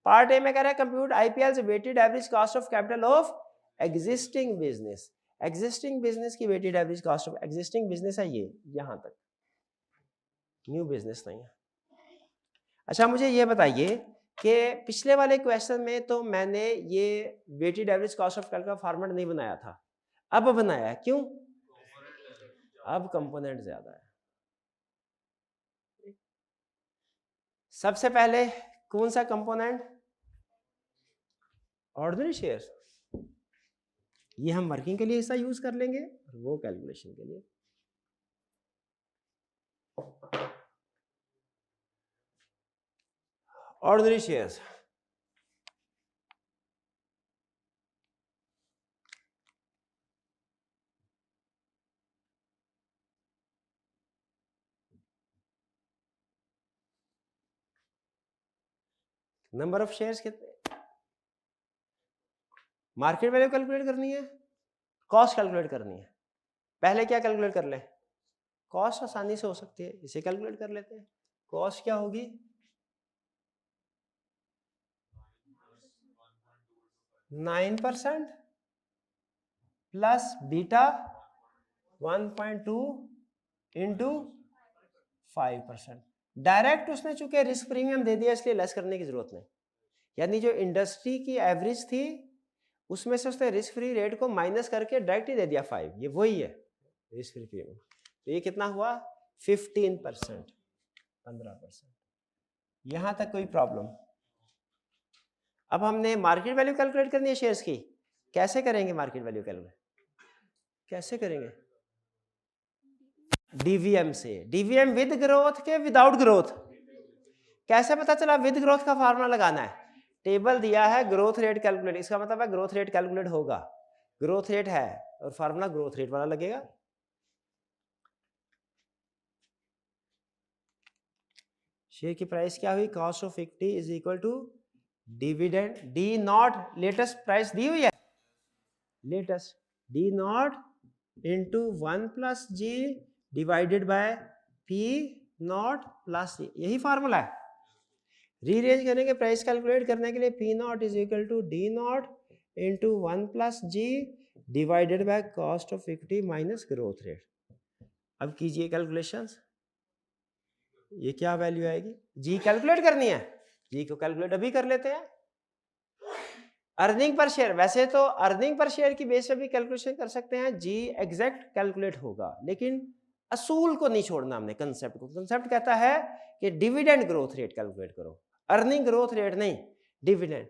पार्ट ए में कह रहा है compute IPL weighted average cost of capital of existing business. Existing business की weighted average cost of, existing business है ये यहां तक, न्यू बिजनेस नहीं है। अच्छा मुझे ये बताइए कि पिछले वाले क्वेश्चन में तो मैंने ये weighted average cost of capital का फॉर्मेट नहीं बनाया था, अब बनाया है। क्यों, अब कंपोनेंट ज्यादा है। सबसे पहले कौन सा कंपोनेंट, ऑर्डिनरी शेयर्स, ये हम वर्किंग के लिए हिस्सा यूज कर लेंगे और वो कैलकुलेशन के लिए। Ordinary shares, number of shares कितने, मार्केट वैल्यू कैलकुलेट करनी है, कॉस्ट कैलकुलेट करनी है। पहले क्या कैलकुलेट कर ले, कॉस्ट आसानी से हो सकती है, इसे कैलकुलेट कर लेते हैं। कॉस्ट क्या होगी 9% प्लस बीटा 1.2 इंटू 5%। डायरेक्ट उसने चूंकि रिस्क प्रीमियम दे दिया इसलिए लेस करने की जरूरत नहीं, यानी जो इंडस्ट्री की एवरेज थी उसमें से उसने रिस्क फ्री रेट को माइनस करके डायरेक्ट ही दे दिया 5, ये वही है रिस्क फ्री प्रीमियम। तो ये कितना हुआ 15%, 15%। यहां तक कोई प्रॉब्लम। अब हमने मार्केट वैल्यू कैलकुलेट करनी है शेयर्स की, कैसे करेंगे मार्केट वैल्यू कैलकुलेट, कैसे करेंगे, डीवीएम से। डीवीएम विद ग्रोथ के विदाउट ग्रोथ, कैसे पता चला विद ग्रोथ का फार्मूला लगाना है, टेबल दिया है ग्रोथ रेट कैलकुलेट, इसका मतलब है ग्रोथ रेट कैलकुलेट होगा, ग्रोथ रेट है और फार्मूला ग्रोथ रेट वाला लगेगा। शेयर की प्राइस क्या हुई, cost of equity is equal to dividend D not, latest price दी हुई है, latest D not into 1 plus ji divided by P not plus G, यही फार्मूला है। रीअरेंज करेंगे प्राइस कैलकुलेट करने के लिए, P naught is equal to D not into 1 plus ji divided by cost of equity minus growth rate. अब कीजिए calculations, ये क्या वैल्यू आएगी, जी कैलकुलेट करनी है, जी को कैलकुलेट अभी कर लेते हैं। अर्निंग पर शेयर, वैसे तो अर्निंग पर शेयर की बेस पे भी कैलकुलेशन कर सकते हैं, जी एग्जैक्ट कैलकुलेट होगा, लेकिन असूल को नहीं छोड़ना हमने, कंसेप्ट को। कंसेप्ट कहता है कि डिविडेंड ग्रोथ रेट कैलकुलेट करो, अर्निंग ग्रोथ रेट नहीं, डिविडेंड।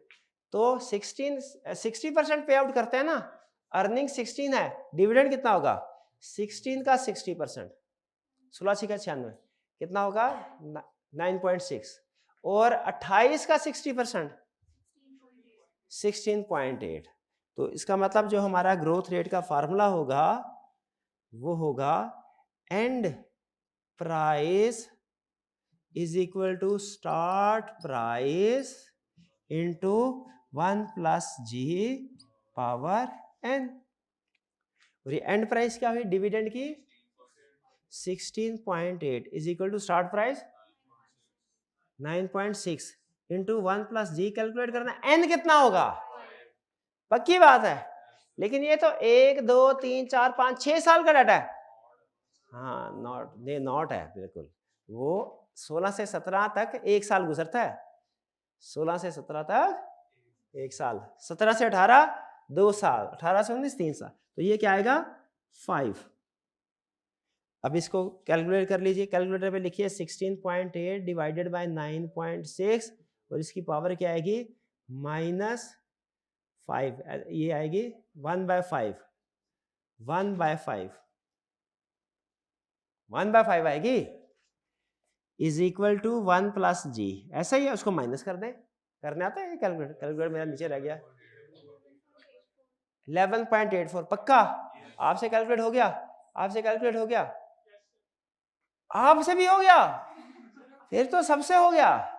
तो 60% पे आउट करते हैं ना, अर्निंग 16 है, डिविडेंड कितना होगा 16 का 60%, 16 का 96 कितना होगा 9.6, और 28 का 60% 16.8। तो इसका मतलब जो हमारा ग्रोथ रेट का फार्मूला होगा वो होगा end price is equal to start price into 1 plus G power N. और ये एंड प्राइस क्या हुई डिविडेंड की 16.8 is equal to start price 9.6 into 1 plus G calculate करना, एन कितना होगा, पक्की बात है। लेकिन ये तो 1 2 3 4 5 6 साल का डाटा है, हाँ नॉट है बिल्कुल, वो 16 से 17 तक एक साल गुजरता है, 16 से 17 तक एक साल, 17 से 18 2 साल, 18 से 19 3 साल, तो ये क्या आएगा 5। अब इसको कैलकुलेट कर लीजिए, कैलकुलेटर पे लिखिए 16.8 डिवाइडेड बाय 9.6 और इसकी पावर क्या आएगी -5, ये आएगी 1/5, 1/5 1/5 आएगी इज इक्वल टू 1 प्लस जी, ऐसा ही है, उसको माइनस कर दें, करने आता है कैलकुलेटर, कैलकुलेटर मेरा नीचे रह गया 11.84 पक्का, आपसे कैलकुलेट हो गया, आपसे कैलकुलेट हो गया, आपसे भी हो गया, फिर तो सबसे हो गया,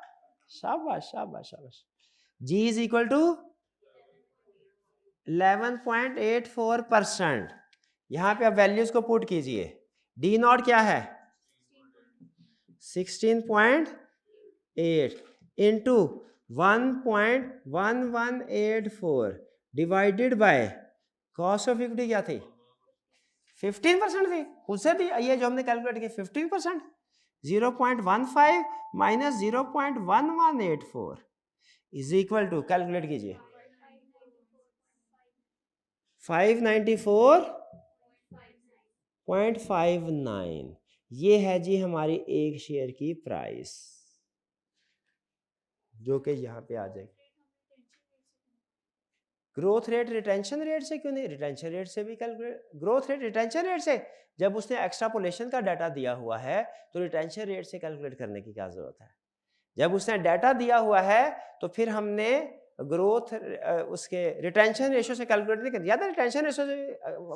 शाबाश शाबाश शाबाश। जी इज इक्वल टू 11.84%। यहां पे आप वैल्यूज को पुट कीजिए, डी नॉट क्या है 16.8 into 1.1184 divided by cost of equity क्या थी 15% थी, उससे भी ये जो हमने कैलकुलेट की 15%, 0.15 minus 0.1184 is equal to, calculate कीजिए 594.59, ये है जी हमारी एक शेयर की प्राइस, जो कि यहाँ पे आ जाएगी। ग्रोथ रेट रिटेंशन रेट से क्यों नहीं, रिटेंशन रेट से भी calculate, growth rate retention rate से, जब उसने एक्स्ट्रापोलेशन का डाटा दिया हुआ है तो रिटेंशन रेट से कैलकुलेट करने की क्या जरूरत है, जब उसने डाटा दिया हुआ है तो फिर हमने ग्रोथ उसके रिटेंशन रेशियो से कैलकुलेट नहीं कर, याद है रिटेंशन रेशियो से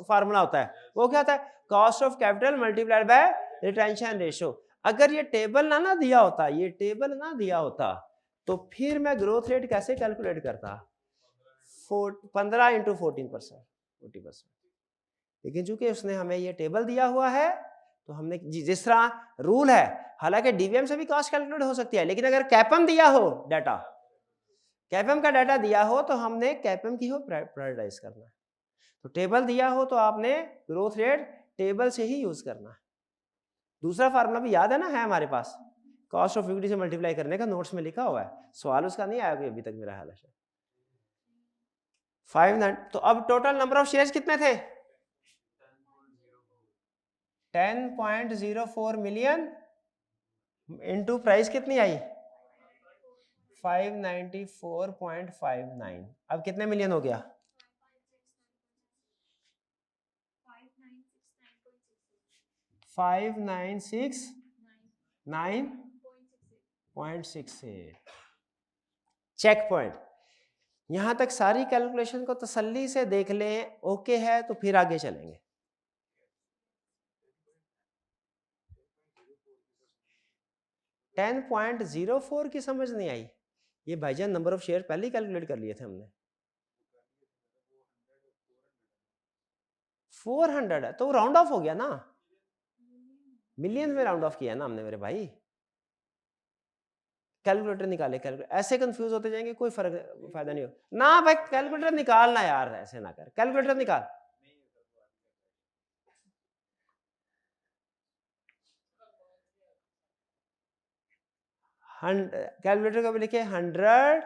फार्मूला होता है, वो क्या होता है cost of capital multiplied by retention ratio. अगर ये टेबल ना दिया होता, ये टेबल ना दिया होता तो फिर मैं ग्रोथ रेट कैसे कैलकुलेट करता, 15 इंटू 14%, 40%। लेकिन चूंकि उसने हमें ये टेबल दिया हुआ है तो हमने जिस तरह रूल है, हालांकि डीवीएम से भी कॉस्ट कैलकुलेट हो सकती है, लेकिन अगर कैपम दिया हो डाटा, कैपम का डाटा दिया हो तो हमने कैपम की हो प्रायोरिटाइज करना है, तो टेबल दिया हो तो आपने ग्रोथ रेट टेबल से ही यूज करना है। दूसरा फार्मूला भी याद है ना, है हमारे पास, कॉस्ट ऑफ इक्विटी से मल्टीप्लाई करने का, नोट्स में लिखा हुआ है, सवाल उसका नहीं आया अभी तक मेरा ख्याल है 5। तो अब टोटल नंबर ऑफ शेयर्स कितने थे 10.04 मिलियन इनटू प्राइस कितनी आई 594.59, अब कितने मिलियन हो गया 5969.68 चेक पॉइंट। यहां तक सारी कैलकुलेशन को तसल्ली से देख लें, ओके है तो फिर आगे चलेंगे। टेन 10.04 की समझ नहीं आई, ये भाईजान नंबर ऑफ शेयर पहले ही कैलकुलेट कर लिए थे हमने, 400 है तो राउंड ऑफ हो गया ना, मिलियन में राउंड ऑफ किया ना हमने मेरे भाई। कैलकुलेटर निकाले, कैलकुलेटर ऐसे कंफ्यूज होते जाएंगे, कोई फर्क फायदा नहीं हो ना भाई, कैलकुलेटर निकालना यार, ऐसे ना कर, कैलकुलेटर निकाल। कैलकुलेटर को भी लिखे 100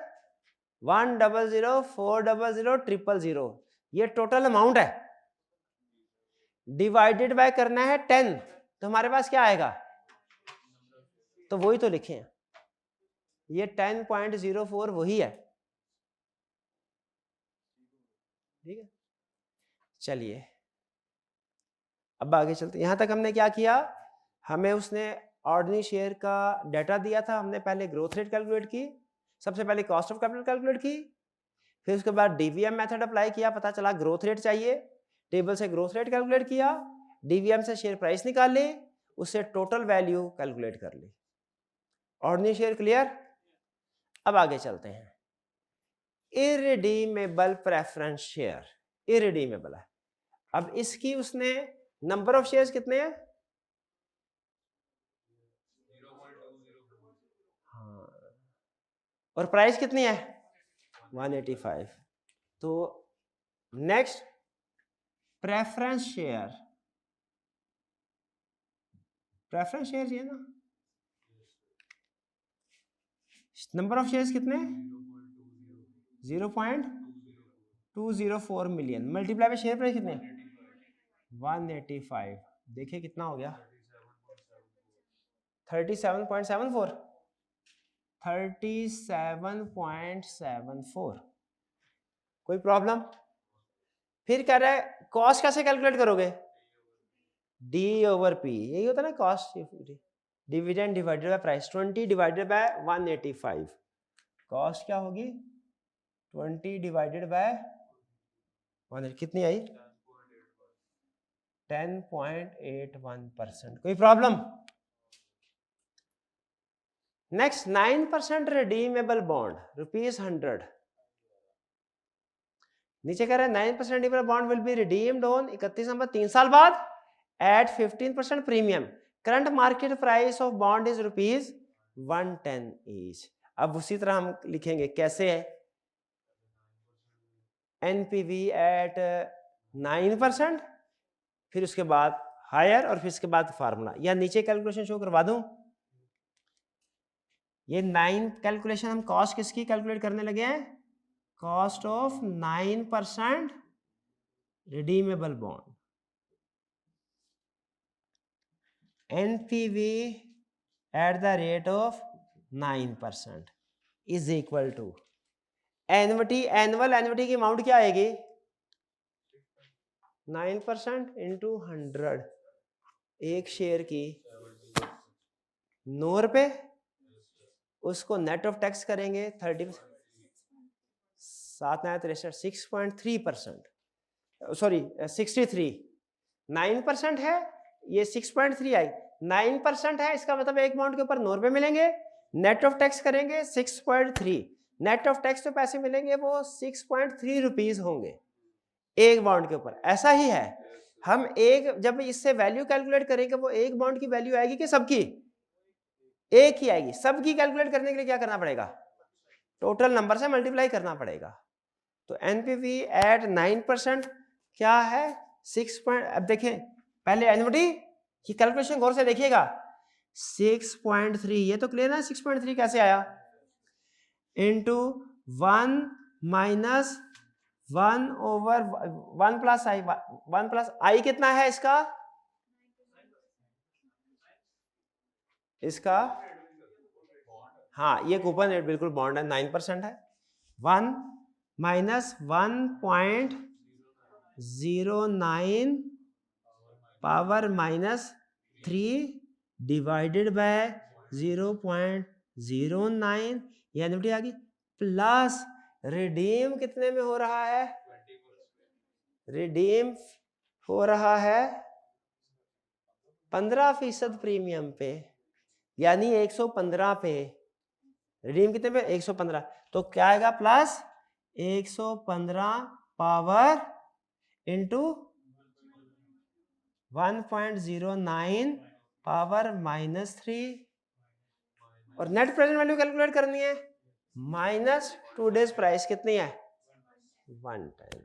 100400000, ये टोटल अमाउंट है, डिवाइडेड बाय करना है 10, तो हमारे पास क्या आएगा, तो वही तो लिखे हैं, ये 10.04 वही है, ठीक है। चलिए अब आगे चलते, यहां तक हमने क्या किया, हमें उसने ऑर्डिनरी शेयर का डाटा दिया था, हमने पहले ग्रोथ रेट कैलकुलेट की, सबसे पहले कॉस्ट ऑफ कैपिटल कैलकुलेट की, फिर उसके बाद डीवीएम मेथड अप्लाई किया, पता चला ग्रोथ रेट चाहिए, टेबल से ग्रोथ रेट कैलकुलेट किया, डीवीएम से शेयर प्राइस निकाल ली, उससे टोटल वैल्यू कैलकुलेट कर ली। Ordinary share clear. अब आगे चलते हैं, इररिडीमेबल प्रेफरेंस शेयर, इररिडीमेबल है। अब इसकी उसने नंबर ऑफ शेयर्स कितने हैं, हाँ, और प्राइस कितनी है 185। तो next preference share, preference share ये ना, नंबर ऑफ शेयर्स कितने 0.204 million, multiply by share price कितने 185, देखिए कितना हो गया 37.74, 37.74। कोई प्रॉब्लम। फिर कह रहा है कॉस्ट कैसे कैलकुलेट करोगे, डी ओवर पी, यही होता है ना cost, dividend divided by price, 20 divided by 185, cost क्या होगी 20 डिवाइडेड बाय 100, कितनी आई 10.81%। कोई प्रॉब्लम। नेक्स्ट 9% रिडीमेबल बॉन्ड ₹100, नीचे कह रहे हैं 9% redeemable bond will be redeemed on 31 November 3 साल बाद at 15% premium, current market price of bond is ₹110 each. अब उसी तरह हम लिखेंगे, कैसे है, एनपीवी एट 9%, फिर उसके बाद हायर, और फिर उसके बाद फार्मूला, या नीचे कैलकुलेशन शो करवा दूं, ये 9 कैलकुलेशन हम कॉस्ट किसकी कैलकुलेट करने लगे हैं, cost of 9% redeemable bond, NPV at the rate of 9% is equal to annuity, annual annuity की अमाउंट क्या आएगी 9% इंटू 100, एक शेयर की 9 रुपए, उसको नेट ऑफ टैक्स करेंगे 30, 6.3%, सॉरी 63, 9% है, ये 6.3 आई, 9% है, इसका मतलब एक बॉन्ड के ऊपर 9 रुपए मिलेंगे, नेट ऑफ टैक्स करेंगे 6.3, नेट ऑफ टैक्स जो पैसे मिलेंगे वो 6.3 रुपीज होंगे एक बॉन्ड के ऊपर। ऐसा ही है, हम एक जब इससे वैल्यू कैलकुलेट करेंगे, वो एक बॉन्ड की वैल्यू आएगी कि सबकी, एक ही आएगी, सबकी कैलकुलेट करने के लिए क्या करना पड़ेगा, टोटल नंबर से मल्टीप्लाई करना पड़ेगा। तो एनपीवी एट 9% क्या है 6 पॉइंट, अब देखें पहले एन्युटी की कैलकुलेशन गौर से देखिएगा, 6.3, ये तो क्लियर है 6.3 कैसे आया, इंटू 1 माइनस 1 ओवर 1 प्लस आई, 1 प्लस आई कितना है इसका, इसका हाँ ये कूपन रेट बिल्कुल बॉन्ड है 9% है, 1 minus 1.09 power minus 3 divided bye 0.09, ये एन्युटी आ गई, प्लस रिडीम कितने में हो रहा है, रिडीम हो रहा है 15% प्रीमियम पे, यानी 115 पे, रिडीम कितने पे 115, तो क्या आएगा plus 115 power into 1.09 power minus 3, और नेट प्रेजेंट वैल्यू कैलकुलेट करनी है, माइनस टुडेज प्राइस कितनी है 110।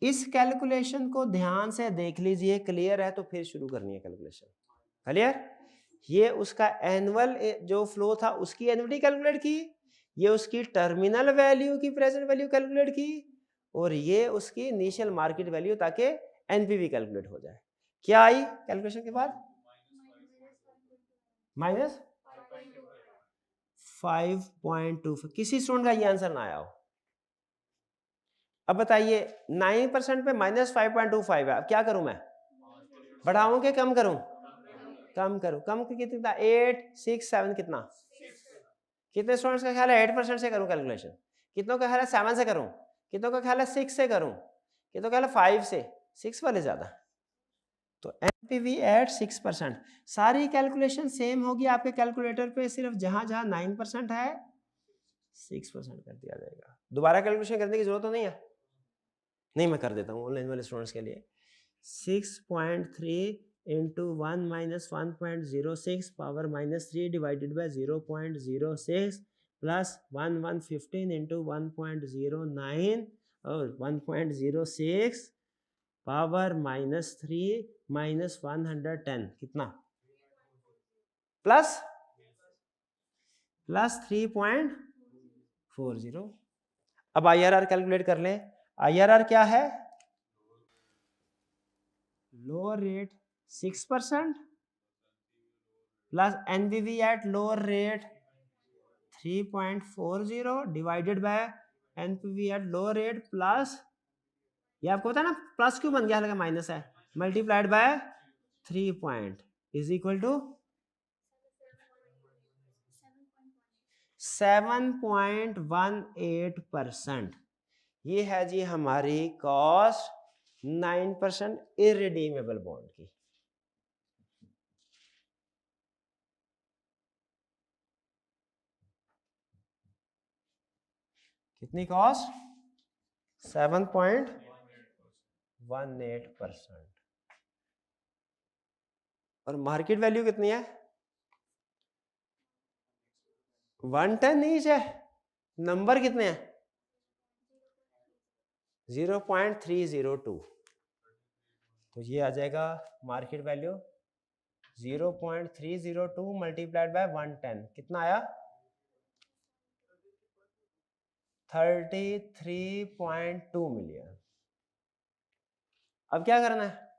इस कैलकुलेशन को ध्यान से देख लीजिए, क्लियर है तो फिर शुरू करनी है कैलकुलेशन, क्लियर। ये उसका एनुअल जो फ्लो था उसकी एन्युटी कैलकुलेट की, ये उसकी टर्मिनल वैल्यू की प्रेजेंट वैल्यू कैलकुलेट की और ये उसकी इनिशियल मार्केट वैल्यू, ताकि एनपीवी कैलकुलेट हो जाए। क्या आई कैलकुलेशन के बाद? माइनस 5.25। किसी स्टूडेंट का ये आंसर ना आया हो? अब बताइए 9% पे माइनस 5.25 है, अब क्या करूं मैं? बढ़ाऊं कि कम करूं? कम करूं। कम कितना? 8 6 7 कितना? कितने स्टूडेंट्स का ख्याल है 8% से करूं कैलकुलेशन? कितनों का ख्याल है 7 से करूं? कितनों का ख्याल है 6 से करूं? कितनों का ख्याल है 5 से? 6 वाले ज्यादा। तो एनपीवी एट 6%। सारी कैलकुलेशन सेम होगी आपके कैलकुलेटर पे, सिर्फ जहां जहां 9% है 6% कर दिया जाएगा। दोबारा कैलकुलेशन करने की जरूरत तो नहीं है? नहीं, मैं कर देता हूँ ऑनलाइन वाले स्टूडेंट्स के लिए। 6.3 into 1 minus 1.06 power -3 divided by 0.06 plus 115 into 1.09 और 1.06 पावर -3 माइनस 110 कितना? प्लस 3.40। अब आईआरआर कैलकुलेट कर लें। आईआरआर क्या है? Lower rate 6% plus NBV at lower rate 3.40 divided by NPV at lower rate plus, ये आपको पता है ना प्लस क्यों बन गया, लगा माइनस है, multiplied by 3 point is equal to 7.18%। ये है जी हमारी कॉस्ट 9% इररिडीमेबल बॉन्ड की। कितनी कॉस्ट? 7.18%। और मार्केट वैल्यू कितनी है? 110 ईच है। नंबर कितने हैं? 0.302। तो ये आ जाएगा मार्केट वैल्यू 0.302 मल्टीप्लाइड बाय 110 कितना आया? 33.2 मिलियन। अब क्या करना है?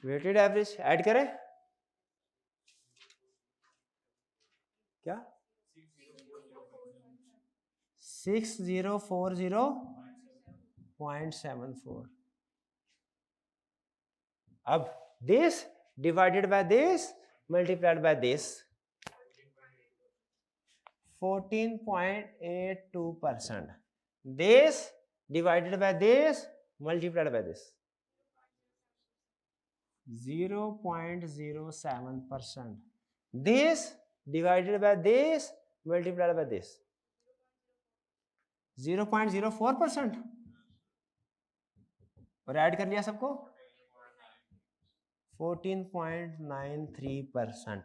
वेटेड एवरेज ऐड करें क्या? 6040.74। अब this divided by this multiplied by this 14.82%. This divided by this multiplied by this 0.07%. This divided by this multiplied by this 0.04%। और ऐड कर लिया सबको 14.93%।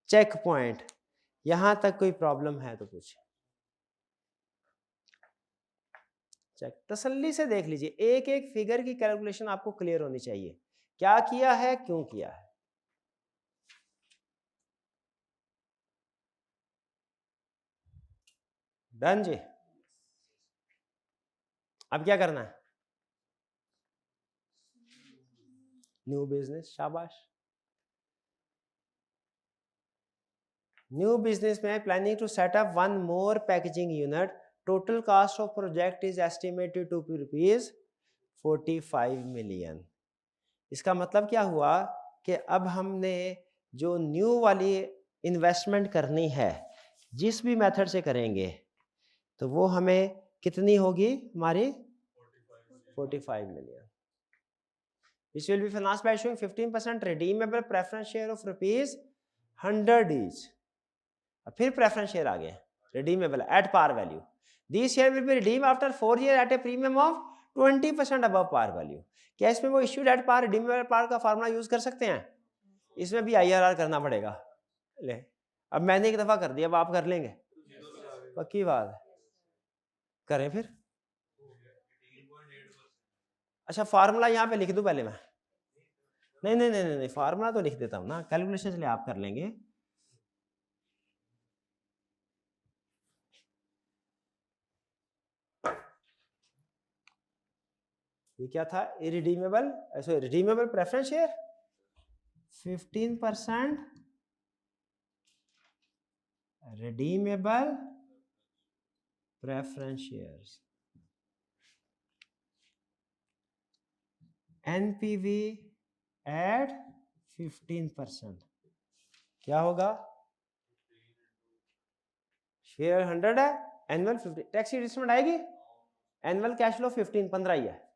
Check point. यहां तक कोई प्रॉब्लम है तो पूछे। चेक तसल्ली से देख लीजिए, एक एक फिगर की कैलकुलेशन आपको क्लियर होनी चाहिए, क्या किया है क्यों किया है। डन जी। अब क्या करना है? New business. शाबाश। न्यू बिजनेस में planning to set up one more packaging unit. Total cost of project is estimated to be rupees 45 million. इसका मतलब क्या हुआ कि अब हमने जो न्यू वाली इन्वेस्टमेंट करनी है, जिस भी मेथड से करेंगे, तो वो हमें कितनी होगी? हमारी 45 million. Which will be financed by issuing 15% redeemable preference share of rupees 100 each। फिर प्रेफरेंस शेयर आ गया redeemable at par value. This share will be redeem after 4 year at a premium of 20% above par value. क्या इसमें वो issued at par redeemable par का formula use कर सकते हैं? इसमें भी आईआरआर करना पड़ेगा। ले अब मैंने एक दफा कर दिया, अब आप कर लेंगे? पक्की बात है, करें फिर। अच्छा फार्मूला यहाँ पे लिख दूं पहले मैं? नहीं नहीं नहीं नहीं, फार्मूला तो लिख देता हूँ ना, कैलकुलेशन चलिए आप कर लेंगे। ये क्या था, irredeemable, sorry redeemable preference share 15% redeemable preference shares, NPV at 15%, क्या होगा, शेयर 100 है, एनुअल 50, टैक्स एडजस्टमेंट आएगी, एनुअल कैश फ्लो 15 ही है,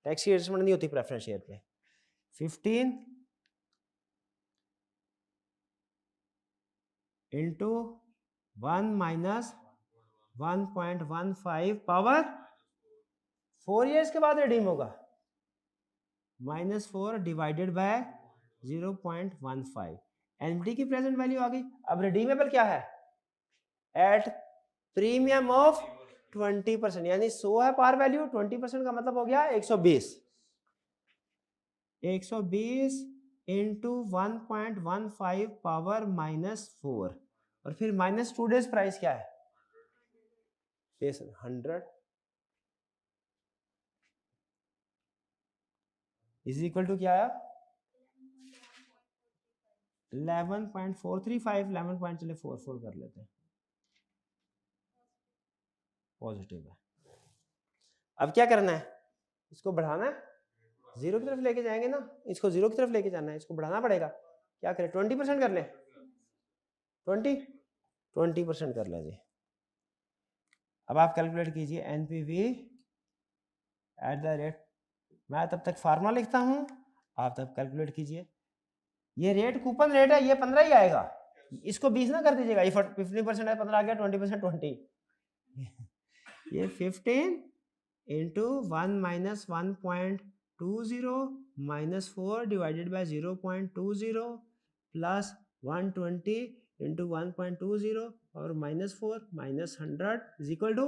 टैक्स एडजस्टमेंट नहीं होती प्रेफरेंस शेयर पे। 15 इंटू 1 माइनस 1.15 पावर 4 ईयर्स के बाद रिडीम होगा, -4 डिवाइडेड बाय 0.15, एनपीटी की प्रेजेंट वैल्यू आ गई। अब रिडीमेबल क्या है, एट प्रीमियम ऑफ 20%, यानी 100 है पार वैल्यू, 20% का मतलब हो गया 120 इंटू 1.15 पावर -4, और फिर -2 डेज प्राइस क्या है, 100 इज इक्वल टू क्या आया, 11.435, 11 पॉइंट चले 44 कर लेते हैं, पॉजिटिव है। अब क्या करना है, इसको बढ़ाना है, जीरो की तरफ लेके जाएंगे ना, इसको जीरो की तरफ लेके जाना है, इसको बढ़ाना पड़ेगा, क्या करें, 20% कर ले, 20% कर ले जी। अब आप कैलकुलेट कीजिए एनपीवी एट द रेट, मैं तब तक फार्मूला लिखता हूं, आप तब कैलकुलेट कीजिए। ये रेट कूपन रेट है, ये 15 ही आएगा, इसको 20 ना कर दीजिएगा, ये 15% है, 15 आ गया, 20% 20, ये 15 into 1 minus 1.20 minus 4 divided by 0.20 plus 120 into 1.20 और -4 -100 इज इक्वल टू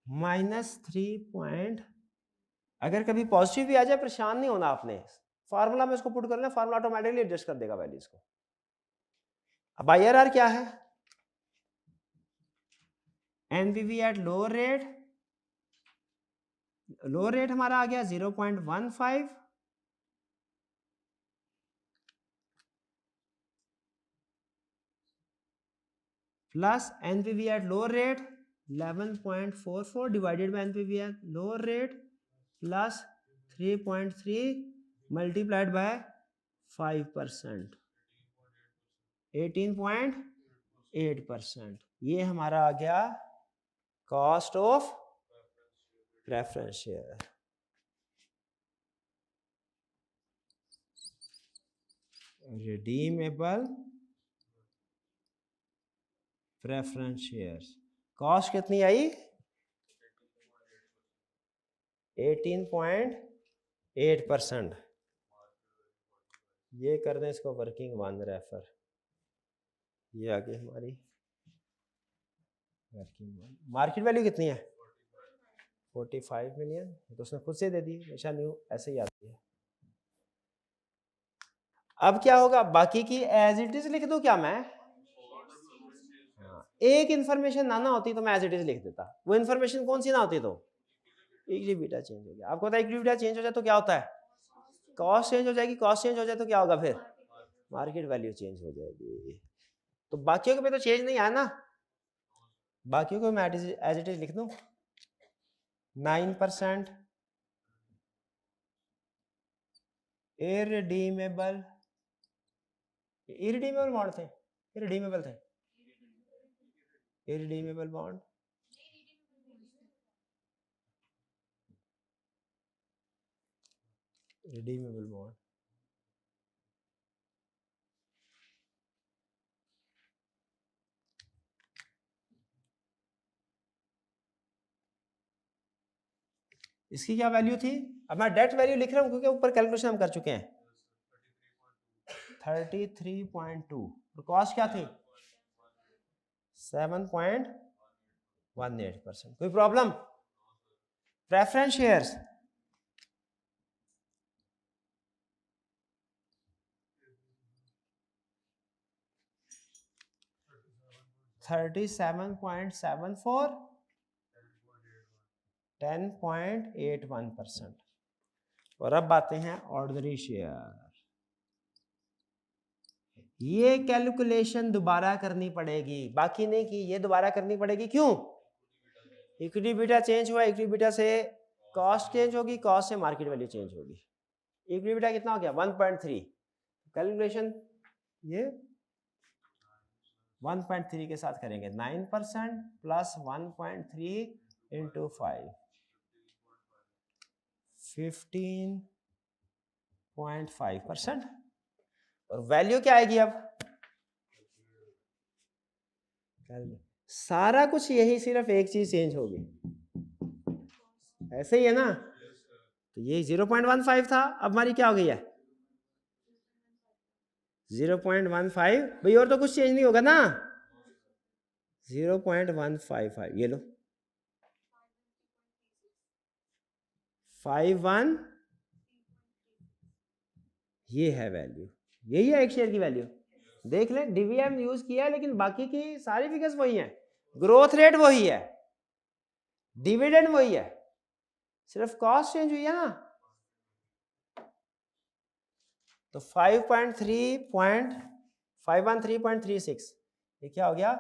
-3. अगर कभी पॉजिटिव भी आ जाए परेशान नहीं होना आपने, फार्मूला में इसको पुट कर लेना, फार्मूला ऑटोमेटिकली एडजस्ट कर देगा वैल्यूज को। अब IRR क्या है, NPV at lower rate, lower rate हमारा आ गया 0.15 plus NPV at lower rate 11.44 divided by NPV at lower rate plus 3.3 multiplied by 5%, 18.8%, ये हमारा आ गया cost of preference share. Redeemable preference shares cost कितनी आई, 18.8%, ये कर दें इसको वर्किंग 1 रेफर, ये आ गई हमारी वर्किंग 1। मार्केट वैल्यू कितनी है, 45 मिलियन, तो उसने खुद से दे दी, हमेशा न्यू ऐसे ही आती है। अब क्या होगा, बाकी की एज इट इज लिख दूं क्या मैं, एक इंफॉर्मेशन ना होती तो मैं एज इट इज लिख देता, वो इंफॉर्मेशन कौन सी ना होती तो इक्विटी चेंज हो गया। आपको पता है इक्विटी चेंज हो जाए तो क्या होता है, कॉस्ट चेंज हो जाएगी, कॉस्ट चेंज हो जाए तो क्या होगा, फिर मार्केट वैल्यू चेंज हो जाएगी। तो बाकियों के पे तो चेंज नहीं आया ना, बाकियों को मैं एज इट इज लिख दूं, 9% इरडीमेबल, इरडीमेबल बॉन्ड थे, इरडीमेबल थे, इरडीमेबल बॉन्ड, रिडीमेबल बॉन्ड, इसकी क्या वैल्यू थी, अब मैं डेट वैल्यू लिख रहा हूं क्योंकि ऊपर कैलकुलेशन हम कर चुके हैं, 33.2, और कॉस्ट क्या थी 7.18%। कोई प्रॉब्लम, प्रेफरेंस शेयर्स 37.74, 10.81%। और अब आते हैं ऑर्डिनरी शेयर। ये कैलकुलेशन दोबारा करनी पड़ेगी, बाकी नहीं की, ये दोबारा करनी पड़ेगी। क्यों? इक्विटी बीटा चेंज हुआ, इक्विटी बीटा से कॉस्ट चेंज होगी, कॉस्ट से मार्केट वैल्यू चेंज होगी। इक्विटी बीटा कितना हो गया? 1.3। कैलकुलेशन ये 1.3 के साथ करेंगे। 9% प्लस 1.3 इंटू 5, 15.5%। और वैल्यू क्या आएगी? अब सारा कुछ यही, सिर्फ एक चीज चेंज होगी। ऐसे ही है ना? तो ये 0.15 था, अब हमारी क्या हो गई है? 0.15। भाई और तो कुछ चेंज नहीं होगा ना? 0.155। ये लो 51, ये है वैल्यू, यही है एक शेयर की वैल्यू। देख लें, डीवीएम यूज किया है, लेकिन बाकी की सारी फिगर्स वही हैं, ग्रोथ रेट वही है, डिविडेंड वही है, सिर्फ कॉस्ट चेंज हुई है ना। तो 513.36 ये क्या हो गया?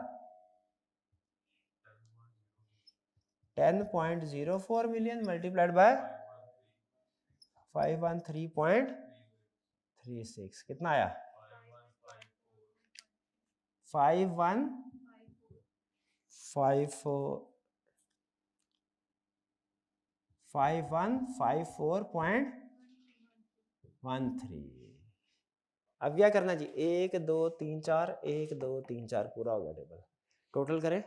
10.04 मिलियन मल्टीप्लाइड बाय 513.36 कितना आया? 5154.13। अब क्या करना जी? 1 2 3 4, 1 2 3 4 पूरा हो गया टेबल। टोटल करें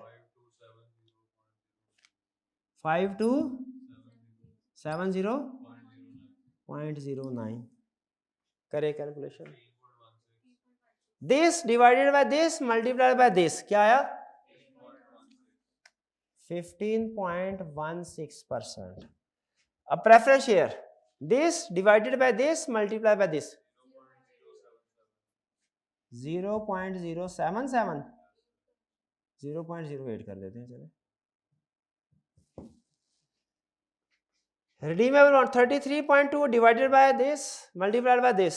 5270.09। करे calculation. This divided by this multiplied by this क्या आया? 15.16%। अब preference share, this divided by this multiplied by this 0.077, 0.08 कर देते हैं। चलो redeemable amount 33.2 divided by this multiplied by this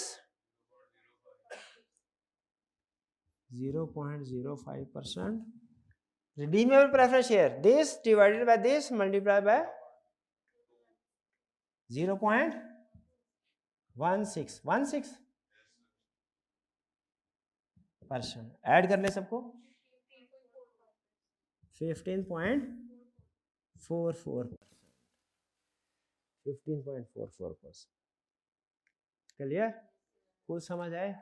0.05%. Redeemable preference share, this divided by this multiplied by 0.16%। Add कर ले सबको 15.44%। 15.44%। क्लियर? कुछ समझ आए?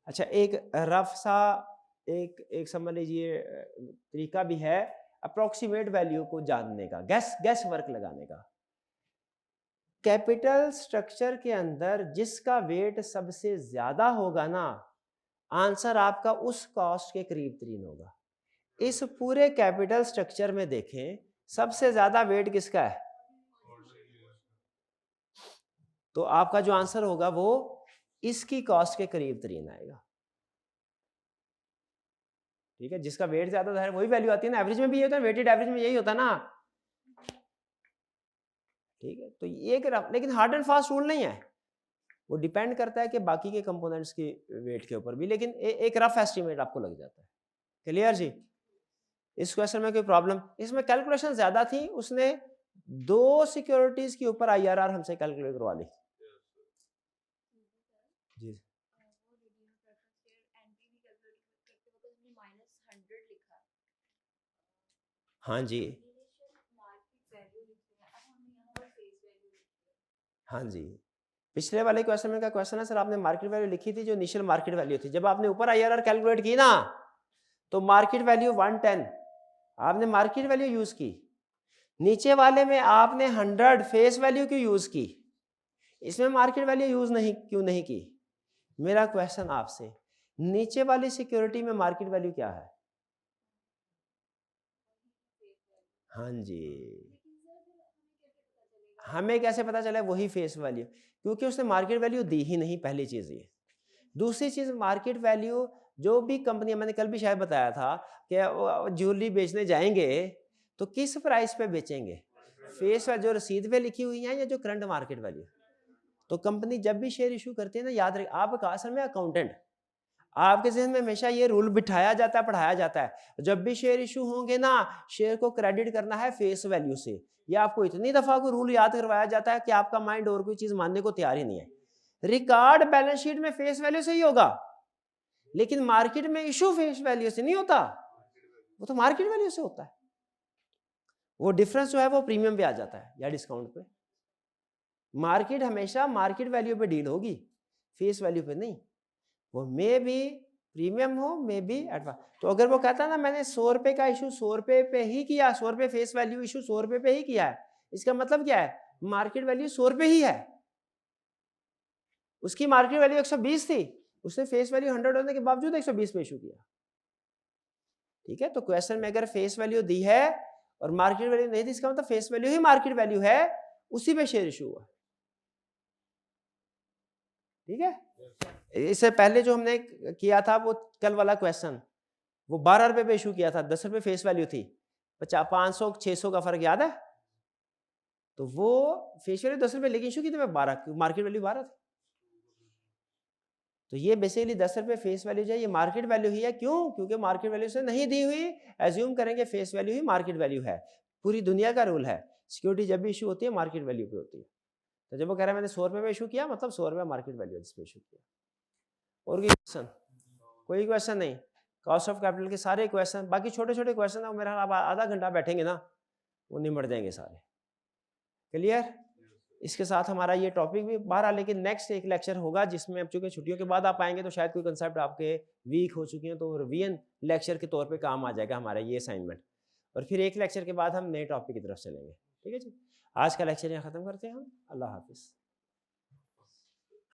अच्छा, एक रफ सा एक समझ लीजिए तरीका भी है अप्रोक्सीमेट वैल्यू को जानने का, गैस वर्क लगाने का। कैपिटल स्ट्रक्चर के अंदर जिसका वेट सबसे ज्यादा होगा ना, आंसर आपका उस कॉस्ट के करीब तरीन होगा। इस पूरे कैपिटल स्ट्रक्चर में देखें सबसे ज्यादा वेट किसका है? तो आपका जो आंसर होगा वो इसकी कॉस्ट के करीब तरीन आएगा। ठीक है, जिसका वेट ज्यादा है वही वैल्यू आती है ना। एवरेज में भी ये होता है, वेटेड एवरेज में यही होता है ना। ठीक है, तो ये एक लेकिन हार्ड एंड फास्ट रूल नहीं है, वो डिपेंड करता है कि बाकी के कंपोनेंट्स की वेट के ऊपर भी, लेकिन एक रफ एस्टिमेट आपको लग जाता है। क्लियर जी? इस क्वेश्चन में कोई प्रॉब्लम? इसमें कैलकुलेशन ज्यादा थी, उसने 2 सिक्योरिटीज के ऊपर IRR हमसे कैलकुलेट करवा ली जी। हाँ जी, हाँ जी। पिछले वाले क्वेश्चन में का क्वेश्चन है सर, आपने मार्केट वैल्यू लिखी थी जो इनिशियल मार्केट वैल्यू थी, जब आपने ऊपर IRR कैलकुलेट की ना तो मार्केट वैल्यू 110 आपने मार्केट वैल्यू यूज की, नीचे वाले में आपने 100 फेस वैल्यू की यूज की, इसमें मार्केट वैल्यू यूज क्यों नहीं की? मेरा क्वेश्चन आपसे, नीचे वाली सिक्योरिटी में मार्केट वैल्यू क्या है? हाँ जी, हमें कैसे पता चला? वही फेस वैल्यू, क्योंकि उसने मार्केट वैल्यू दी ही नहीं, पहली चीज ये। दूसरी चीज, मार्केट वैल्यू जो भी कंपनी, मैंने कल भी शायद बताया था कि ज्वेलरी बेचने जाएंगे तो किस प्राइस पे बेचेंगे, फेस वैल्यू जो रसीद पे लिखी हुई है या जो करंट मार्केट वैल्यू। तो कंपनी जब भी शेयर इशू करती है ना, याद रखिए, आप असल में अकाउंटेंट, आपके जहन में हमेशा ये रूल बिठाया जाता है, पढ़ाया जाता है, जब भी शेयर इशू होंगे ना, शेयर को क्रेडिट करना है फेस वैल्यू से। ये आपको इतनी दफा को रूल याद करवाया जाता है कि आपका माइंड और कोई चीज मानने को तैयार ही नहीं है। रिकॉर्ड बैलेंस शीट में फेस वैल्यू से ही होगा, लेकिन मार्केट में इशू फेस वैल्यू से नहीं होता, वो तो मार्केट वैल्यू से होता है। वो डिफरेंस जो है वो प्रीमियम पे आ जाता है या डिस्काउंट पे। मार्केट हमेशा मार्केट वैल्यू पे डील होगी, फेस वैल्यू पे नहीं। वो मे भी प्रीमियम हो, मे भी एडवांस। तो अगर वो कहता है ना मैंने 100 रुपए का इशू 100 रुपए पे ही किया, 100 रुपए फेस वैल्यू इशू 100 रुपए पे ही किया है, इसका मतलब क्या है, मार्केट वैल्यू 100 रुपए ही है। उसकी मार्केट वैल्यू 120 थी, उसने फेस वैल्यू 100 होने के बावजूद 120 पे इशू किया। ठीक है, तो क्वेश्चन में अगर फेस वैल्यू दी है और मार्केट वैल्यू नहीं दी, इसका मतलब फेस वैल्यू ही मार्केट वैल्यू है, उसी पे शेयर इशू हुआ। ठीक है, इससे पहले जो हमने किया था वो कल वाला क्वेश्चन, वो 12 रुपए पे इशू किया था, 10 रुपए फेस वैल्यू थी, 500 600 का फर्क याद है। तो वो फेस वैल्यू 10 रुपए लेकिन इशू की थी 12, मार्केट वैल्यू 12 थी। तो ये बेसिकली 10 रुपए फेस वैल्यू जो है ये मार्केट वैल्यू ही है। क्यों? क्योंकि मार्केट वैल्यू से नहीं दी हुई, एज्यूम करेंगे फेस वैल्यू ही मार्केट वैल्यू है। पूरी दुनिया का रूल है, सिक्योरिटी जब भी इशू होती है मार्केट वैल्यू पे होती है। तो जब वो कह रहा है मैंने 100 रुपए में इशू किया, मतलब 100 रुपए मार्केट वैल्यू जिस पे इशू किया। और कोई क्वेश्चन? कोई क्वेश्चन नहीं? कॉस्ट ऑफ कैपिटल के सारे क्वेश्चन, बाकी छोटे छोटे क्वेश्चन है, मेरा आप आधा घंटा बैठेंगे ना, वो निमट जाएंगे सारे। क्लियर? इसके साथ हमारा ये टॉपिक भी बाहर, लेकिन नेक्स्ट एक लेक्चर होगा जिसमें अब चूंकि छुट्टियों के बाद आप आएंगे तो शायद कोई कंसेप्ट आपके वीक हो चुके हैं, तो रिवीजन लेक्चर के तौर पे काम आ जाएगा हमारा ये असाइनमेंट। और फिर एक लेक्चर के बाद हम नए टॉपिक की तरफ चलेंगे। ठीक है जी, आज का लेक्चर यहाँ खत्म करते हैं हम। अल्लाह हाफिज़।